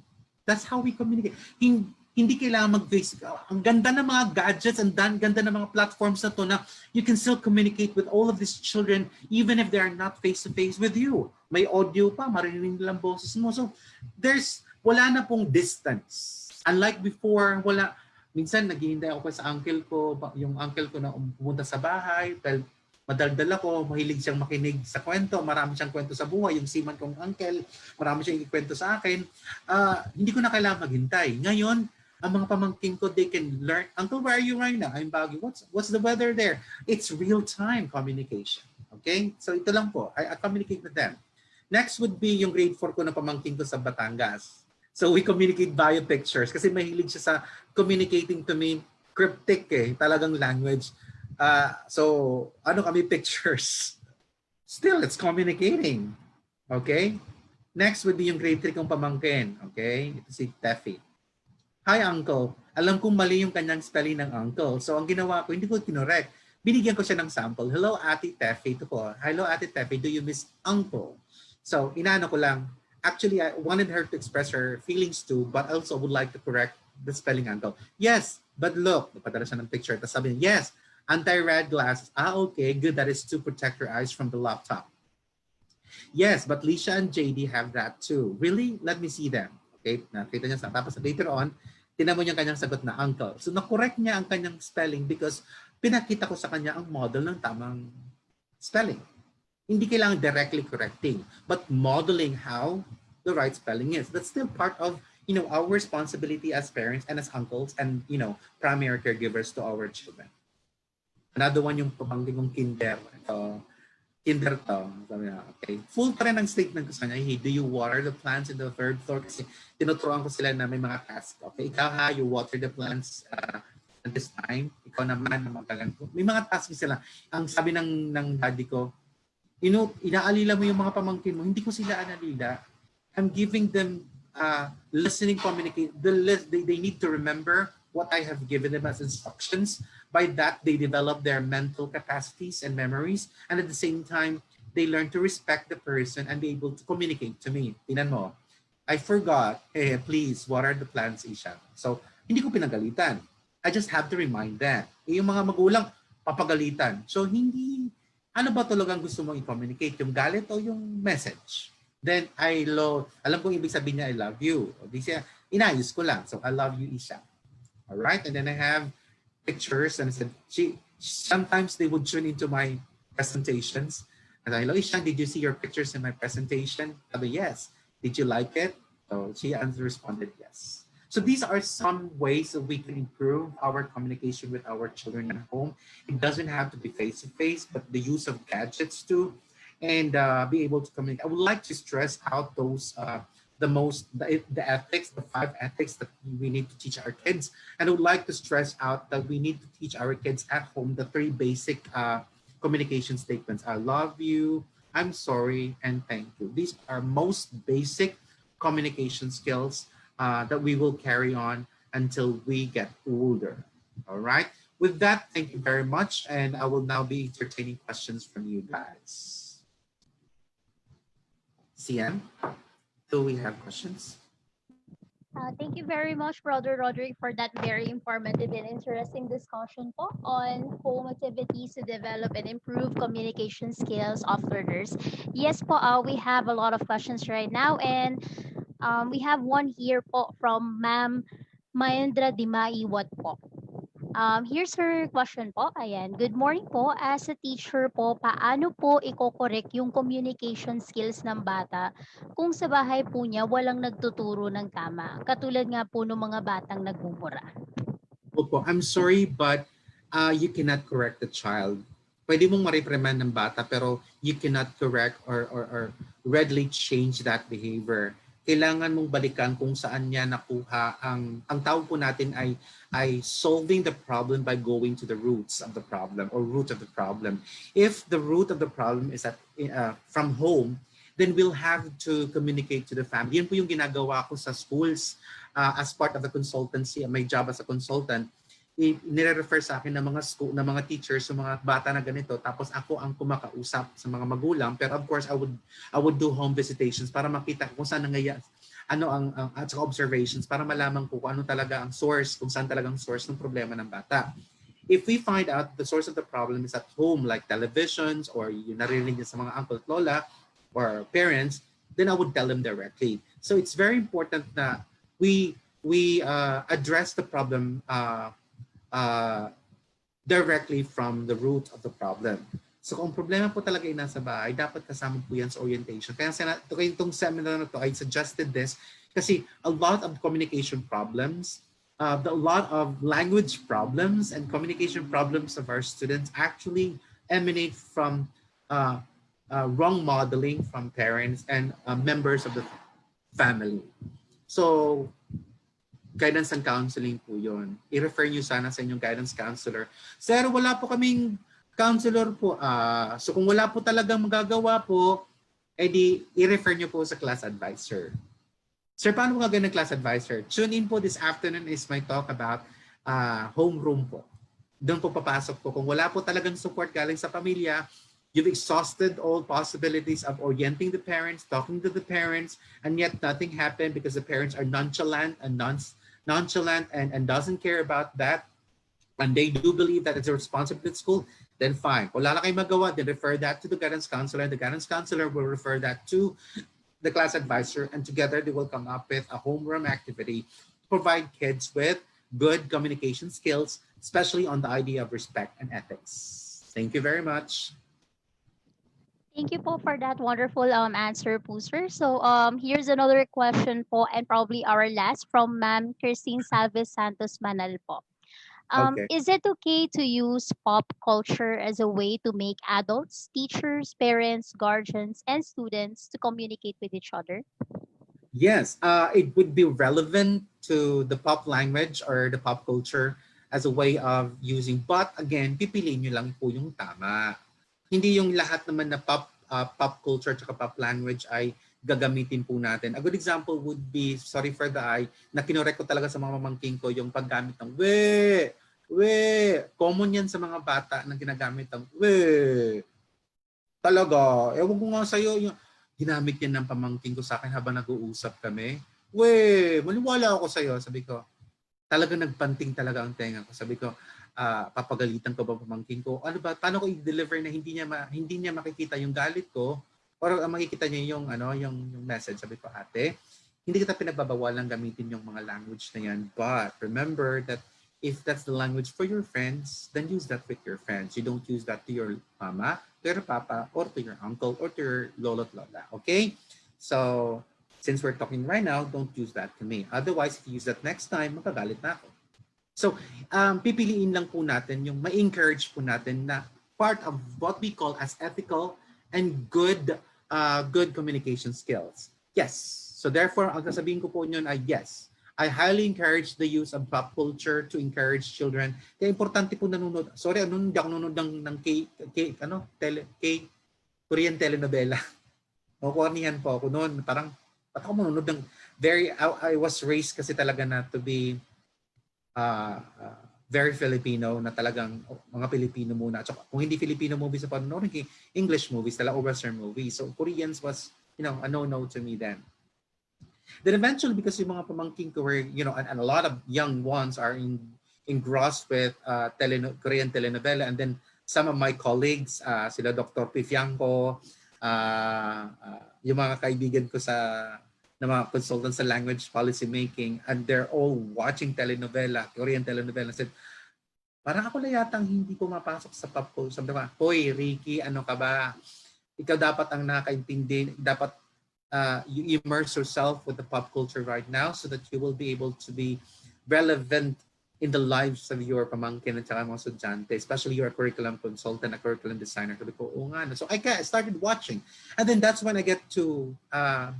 Speaker 3: That's how we communicate. Hindi kailangan mag-face. Ang ganda ng mga gadgets, ang ganda ng mga platforms na to na you can still communicate with all of these children even if they are not face-to-face with you. May audio pa, marinig nilang boses mo. So, wala na pong distance. Unlike before, minsan naghihintay ako sa uncle ko, yung uncle ko na pumunta sa bahay, dahil madaldal ako, mahilig siyang makinig sa kwento, marami siyang kwento sa buhay, yung siman kong uncle, marami siyang ikwento sa akin. Hindi ko na kailangan maghintay. Ngayon, ang mga pamangkin ko, they can learn, Uncle, where are you right now? I'm Baguio. What's the weather there? It's real-time communication. Okay? So ito lang po, I communicate with them. Next would be yung grade 4 ko na pamangkin ko sa Batangas. So we communicate via pictures kasi mahilig siya sa communicating to me, cryptic talagang language. So ano kami, pictures. Still, it's communicating. Okay? Next would be yung grade 3 kong pamangkin. Okay? Ito si Teffy. Hi, Uncle. Alam kong mali yung kanyang spelling ng uncle. So ang ginawa ko, hindi ko kinorek. Binigyan ko siya ng sample. Hello, Ate Teffy. Ito po. Hello, Ate Teffy. Do you miss Uncle? So inaano ko lang. Actually, I wanted her to express her feelings too, but also would like to correct the spelling, Uncle. Yes, but look, napadala siya ng picture. Tapos sabi niya, yes, anti-red glasses. Okay, good. That is to protect your eyes from the laptop. Yes, but Lisha and JD have that too. Really? Let me see them. Okay, nakita niya sa. Tapos later on, tinan mo niya kanyang sagot na uncle. So na-correct niya ang kanyang spelling because pinakita ko sa kanya ang model ng tamang spelling. Hindi kailangan directly correcting, but modeling how the right spelling is. That's still part of, our responsibility as parents and as uncles and, primary caregivers to our children. Another one yung pamangkin kong kinder. Kinder to. Sabi niya, okay. Full pa rin ang statement ko sa kanya. Hey, do you water the plants in the third floor? Kasi tinuturuan ko sila na may mga task. Okay, ikaw you water the plants at this time. Ikaw naman na magkaganto. May mga tasks sila. Ang sabi ng daddy ko, inaalila mo yung mga pamangkin mo, hindi ko sila analila. I'm giving them listening, communicate. They need to remember what I have given them as instructions. By that, they develop their mental capacities and memories. And at the same time, they learn to respect the person and be able to communicate to me. Tinan mo, I forgot, hey, please, what are the plans, Isha? So, hindi ko pinagalitan. I just have to remind them. Yung mga magulang, papagalitan. So, ano ba talagang gusto mong i-communicate? Yung galit o yung message? Then, alam kong ibig sabihin niya, I love you. O di siya, inayos ko lang. So, I love you, Isha. Alright? And then I have pictures and I said, sometimes they would tune into my presentations. And I, hello, Isha, did you see your pictures in my presentation? Sabi, yes. Did you like it? So, she responded, yes. So these are some ways that we can improve our communication with our children at home. It doesn't have to be face-to-face, but the use of gadgets too, and be able to communicate. I would like to stress out those the ethics, the 5 ethics that we need to teach our kids. And I would like to stress out that we need to teach our kids at home the 3 basic communication statements. I love you, I'm sorry, and thank you. These are most basic communication skills that we will carry on until we get older. All right. With that, thank you very much. And I will now be entertaining questions from you guys. CM, do we have questions?
Speaker 2: Thank you very much, Brother Roderick, for that very informative and interesting discussion po on home activities to develop and improve communication skills of learners. Yes po, we have a lot of questions right now, and we have one here po from Ma'am Mahendra Dimaiwat po. Here's her question po. Ayan. Good morning po. As a teacher po, paano po iko-correct yung communication skills ng bata kung sa bahay po niya walang nagtuturo ng tama? Katulad nga po ng mga batang nagmumura.
Speaker 3: Opo, I'm sorry, but you cannot correct the child. Pwede mong ma-reprimand ng bata, pero you cannot correct or readily change that behavior. Kailangan mong balikan kung saan niya nakuha ang tawag po natin ay solving the problem by going to the roots of the problem or root of the problem. If the root of the problem is from home, then we'll have to communicate to the family. Yan po yung ginagawa ko sa schools as part of the consultancy. My job as a consultant, nire-refer sa akin ng mga school, ng mga teachers, sa mga bata na ganito, tapos ako ang kumakausap sa mga magulang. Pero of course, I would do home visitations para makita kung saan nangyayari, at saka observations para malaman ko kung ano talaga ang source, kung saan talagang source ng problema ng bata. If we find out the source of the problem is at home, like televisions, or yung narinig niya sa mga uncle at lola, or parents, then I would tell them directly. So it's very important that we address the problem directly from the root of the problem. So kung problema po talaga ay nasa bahay, dapat kasama po yan sa orientation. Kaya itong seminar na to, I suggested this kasi a lot of communication problems, a lot of language problems and communication problems of our students actually emanate from wrong modeling from parents and members of the family. So guidance and counseling po yun. I-refer nyo sana sa inyong guidance counselor. Sir, wala po kaming counselor po. So kung wala po talagang magagawa po, edi i-refer nyo po sa class advisor. Sir, paano mo gagawin ng class advisor? Tune in po this afternoon is my talk about homeroom po. Doon po papasok po. Kung wala po talagang support galing sa pamilya, you've exhausted all possibilities of orienting the parents, talking to the parents, and yet nothing happened because the parents are nonchalant and doesn't care about that, and they do believe that it's a responsibility at school, then fine. Kung wala na kayong magawa, then refer that to the guidance counselor. The guidance counselor will refer that to the class advisor, and together they will come up with a homeroom activity to provide kids with good communication skills, especially on the idea of respect and ethics. Thank you very much.
Speaker 2: Thank you po for that wonderful answer po, sir. So here's another question po, and probably our last from Ma'am Christine Salves Santos Manal po.
Speaker 3: Okay.
Speaker 2: Is it okay to use pop culture as a way to make adults, teachers, parents, guardians, and students to communicate with each other?
Speaker 3: Yes, it would be relevant to the pop language or the pop culture as a way of using. But again, pipiliin nyo lang po yung tama. Hindi yung lahat naman na pop culture at pop language ay gagamitin po natin. A good example would be, sorry for the eye, na kinorek ko talaga sa mga mamangking ko yung paggamit ng we. Common yan sa mga bata na ginagamit ng we. Talaga. Ewan ko nga sa'yo, yung ginamit yan ng pamangking ko sa akin habang nag-uusap kami. We, maniwala ako sa'yo. Sabi ko, talaga nagpanting talaga ang tenga ko. Sabi ko, papagalitan ko ba pamangkin ko? Ano ba, paano ko i-deliver na hindi niya makikita yung galit ko or makikita niya yung message? Sabi ko, ate, hindi kita pinagbabawalan gamitin yung mga language na yan. But remember that if that's the language for your friends, then use that with your friends. You don't use that to your mama, to your papa, or to your uncle, or to your lolo at lola. Okay? So, since we're talking right now, don't use that to me. Otherwise, if you use that next time, magagalit na ako. So, pipiliin lang po natin yung ma-encourage po natin na part of what we call as ethical and good communication skills. Yes. So therefore, ang sasabihin ko po nyon ay yes. I highly encourage the use of pop culture to encourage children. Kaya importante po nanonood. Sorry, hindi ako nanonood ng Korean telenovela. Kukornihan po ako noon. Parang, ba't ako manonood ng I was raised kasi talaga na to be very Filipino, na talagang mga Pilipino muna. At kung hindi Filipino movies sa panonood, English movies, talaga Western movies. So Koreans was, a no-no to me then. Then eventually, because yung mga pamangkin ko were, and a lot of young ones are engrossed with Korean telenovela, and then some of my colleagues, sila Dr. Pifianco, yung mga kaibigan ko na mga consultants sa language policy making, and they're all watching telenovela, Korean telenovela, said, parang ako na yata ang hindi pumapasok sa pop culture. Sabi ko, hoy, Ricky, ano ka ba? Ikaw dapat ang nakaintindi, dapat you immerse yourself with the pop culture right now so that you will be able to be relevant in the lives of your pamangkin at saka mga estudyante, especially your curriculum consultant, a curriculum designer. Sabi ko, oo nga. So I started watching. And then that's when I get to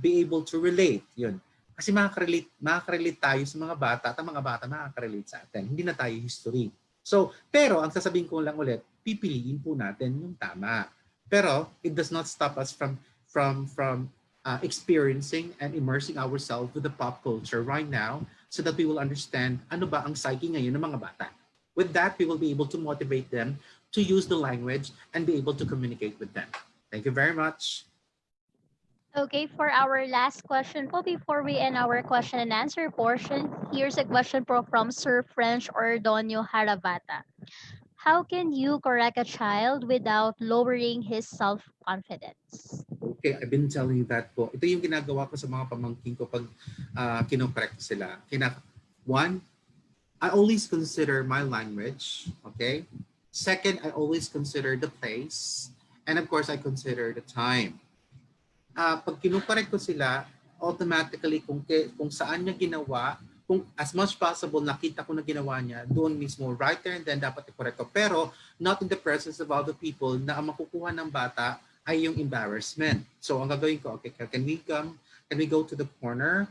Speaker 3: be able to relate. Yun. Kasi makaka-relate tayo sa mga bata at ang mga bata makaka-relate sa atin. Hindi na tayo history. So, pero ang sasabihin ko lang ulit, pipiliin po natin yung tama. Pero it does not stop us from experiencing and immersing ourselves with the pop culture right now so that we will understand ano ba ang psyche ngayon ng mga bata. With that, we will be able to motivate them to use the language and be able to communicate with them. Thank you very much.
Speaker 2: Okay, for our last question po before we end our question and answer portion, here's a question po from Sir French Ordonio Harabata. How can you correct a child without lowering his self-confidence?
Speaker 3: Okay, I've been telling you that po. Ito yung ginagawa ko sa mga pamangkin ko pag kinokorek sila. One, I always consider my language, okay? Second, I always consider the place. And of course, I consider the time. Pag kinokorek ko sila, automatically kung saan niya ginawa, kung as much possible nakita ko na ginawa niya, doon mismo, right there and then dapat i-correct ko. Pero not in the presence of other people na ang makukuha ng bata ay yung embarrassment. So ang gagawin ko, okay, can we go to the corner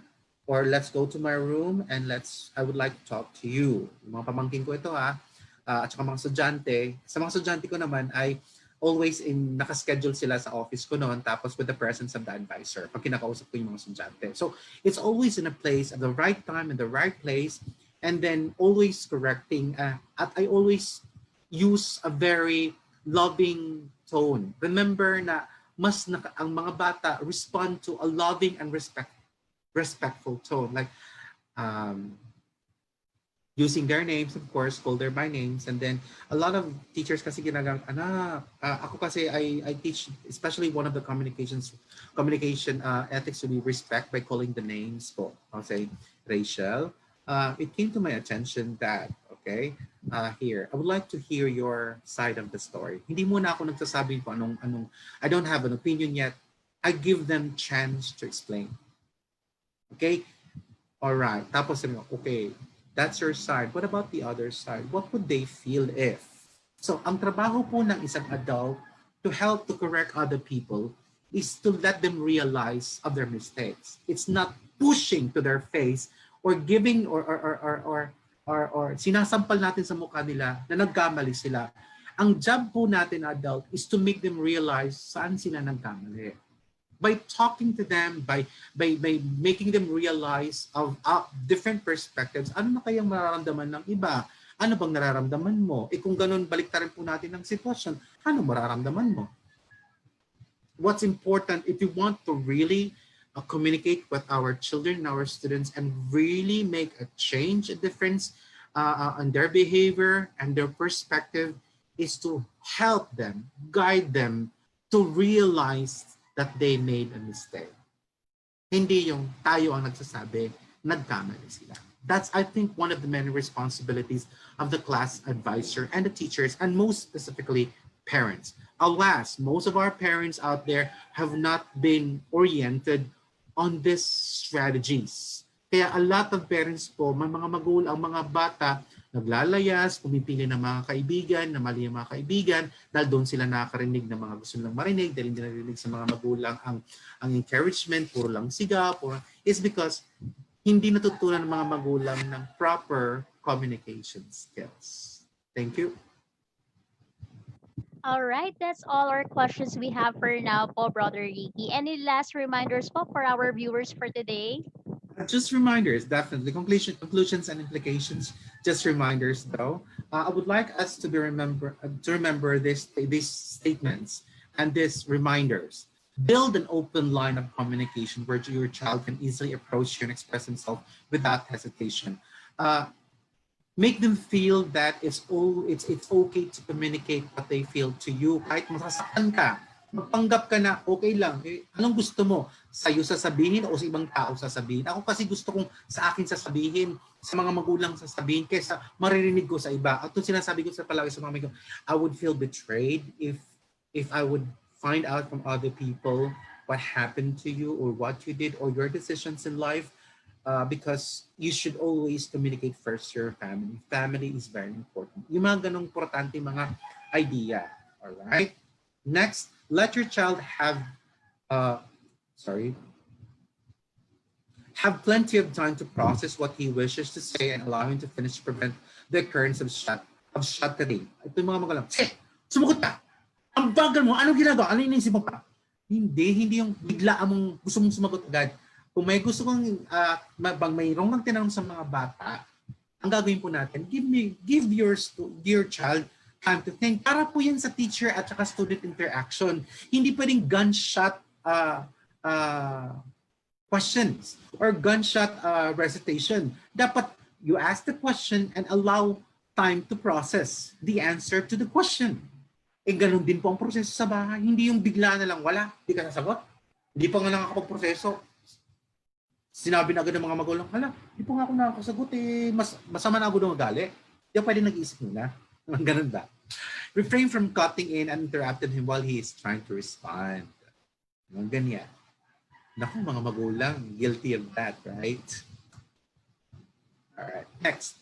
Speaker 3: or let's go to my room and I would like to talk to you. Yung mga pamangkin ko ito at saka mga estudyante. Sa mga estudyante ko naman ay always nakaschedule sila sa office ko noon tapos with the presence of the advisor pag kinakausap ko yung mga estudyante. So it's always in a place at the right time in the right place and then always correcting at I always use a very loving tone. Remember na ang mga bata respond to a loving and respectful tone, like using their names, of course, call their by names, and then a lot of teachers kasi ginagamit, ako kasi I teach, especially one of the communication ethics to be respect by calling the names po. I'll say Rachel. It came to my attention that, okay, here, I would like to hear your side of the story. Hindi muna ako nagsasabi po anong, I don't have an opinion yet. I give them chance to explain. Okay? All right. Tapos sabi ko, okay, that's your side. What about the other side? What would they feel if? So, ang trabaho po ng isang adult to help to correct other people is to let them realize of their mistakes. It's not pushing to their face or giving or sinasampal natin sa mukha nila na nagkamali sila. Ang job po natin adult is to make them realize saan sila nagkamali. By talking to them, by making them realize of different perspectives, ano na kayang mararamdaman ng iba? Ano bang nararamdaman mo? Kung ganun, baliktarin po natin ang sitwasyon, ano mararamdaman mo? What's important, if you want to really communicate with our children and our students and really make a change, a difference on their behavior and their perspective, is to help them, guide them to realize that they made a mistake. Hindi yung tayo ang nagsasabi, nagkamali sila. That's, I think, one of the many responsibilities of the class advisor and the teachers, and most specifically, parents. Alas, most of our parents out there have not been oriented on these strategies. Kaya a lot of parents po, may mga magulang, ang mga bata, naglalayas, pumipili ng mga kaibigan, na mali ang mga kaibigan, dahil doon sila nakakarinig ng mga gusto nilang marinig, dahil hindi narinig sa mga magulang ang encouragement, puro lang siga, is because hindi natutunan ng mga magulang ng proper communication skills. Thank you.
Speaker 2: All right, that's all our questions we have for now po, Brother Ricky. Any last reminders po for our viewers for today?
Speaker 3: Just reminders, definitely. Conclusions and implications, just reminders though. I would like us to remember these statements and these reminders. Build an open line of communication where your child can easily approach you and express himself without hesitation. Uh, Make them feel that it's okay to communicate what they feel to you. Kahit masasaktan ka, magpanggap ka na okay lang. Eh, anong gusto mo? Sa'yo sasabihin o sa ibang tao sasabihin? Ako kasi gusto kong sa akin sasabihin, sa mga magulang sasabihin, kaysa maririnig ko sa iba. At ito sinasabi ko sa palagi sa mga amigo, I would feel betrayed if I would find out from other people what happened to you or what you did or your decisions in life. Because you should always communicate first to your family. Family is very important. Yung mga ganong importante mga idea. All right? Next, let your child have plenty of time to process what he wishes to say and allow him to finish to prevent the occurrence of shattering. Ito yung mga magulang. Sumugot ka! Ang bagal mo! Anong ginagawa? Ano inisip mo pa? Hindi yung bigla mong gusto mong sumagot agad. Kung may gusto kong mayroong nang tinanong sa mga bata, ang gagawin po natin, give your child time to think. Para po yan sa teacher at saka student interaction. Hindi pwedeng gunshot questions or gunshot recitation. Dapat you ask the question and allow time to process the answer to the question. Eh ganun din po ang proseso sa bahay. Hindi yung bigla na lang, wala, hindi ka nasagot. Hindi pa nga nakakapag-proseso. Sinabi na agad ng mga magulang, hala, di po nga ako nakakasagot eh, masama na ako doon gali. Di pwede nag-iisip muna. Ganun ba? Refrain from cutting in and interrupting him while he is trying to respond. Ganyan. Naku, mga magulang, guilty of that, right? All right, next.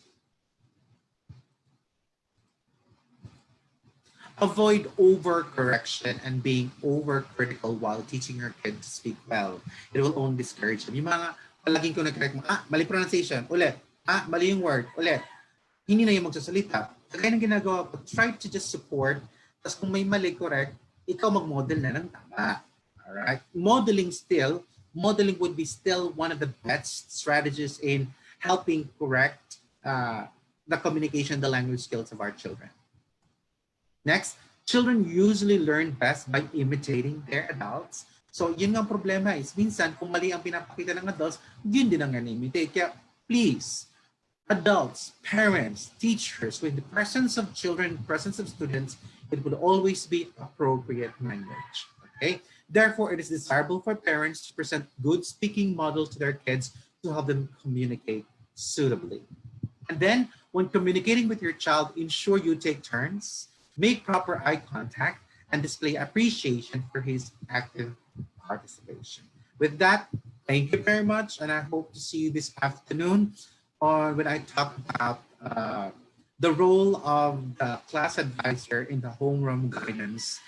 Speaker 3: Avoid overcorrection and being overcritical while teaching your kid to speak well. It will only discourage them. Yung mga palaging ko nag-correct mo, mali pronunciation, ulit. Mali yung word, ulit. Hindi na yung magsasalita. Kaya ng ginagawa ko, try to just support. Tapos kung may mali, correct, ikaw mag-model na ng tama. Alright? Modeling would be still one of the best strategies in helping correct the communication, the language skills of our children. Next, children usually learn best by imitating their adults. So yun nga ang problema is minsan kung mali ang pinapakita ng adults, yun din ang imitate. Kaya please, adults, parents, teachers, with the presence of children, presence of students, it will always be appropriate language. Okay? Therefore, it is desirable for parents to present good speaking models to their kids to help them communicate suitably. And then, when communicating with your child, ensure you take turns, make proper eye contact, and display appreciation for his active participation. With that, thank you very much, and I hope to see you this afternoon on when I talk about the role of the class advisor in the homeroom guidance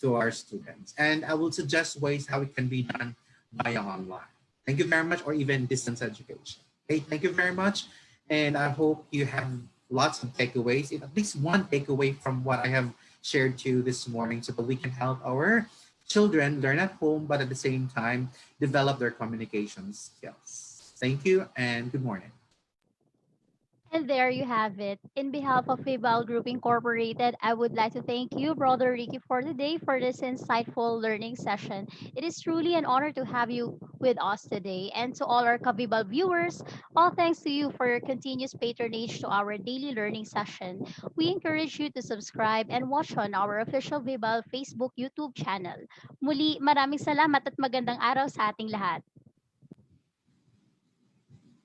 Speaker 3: to our students. And I will suggest ways how it can be done via online. Thank you very much, or even distance education. Okay, thank you very much, and I hope you have lots of takeaways, at least one takeaway from what I have shared to you this morning so that we can help our children learn at home, but at the same time, develop their communication skills. Thank you and good morning.
Speaker 2: And there you have it. In behalf of Vibal Group Incorporated, I would like to thank you, Brother Ricky, for today for this insightful learning session. It is truly an honor to have you with us today. And to all our Kavibal viewers, all thanks to you for your continuous patronage to our daily learning session. We encourage you to subscribe and watch on our official Vibal Facebook YouTube channel. Muli, maraming salamat at magandang araw sa ating lahat.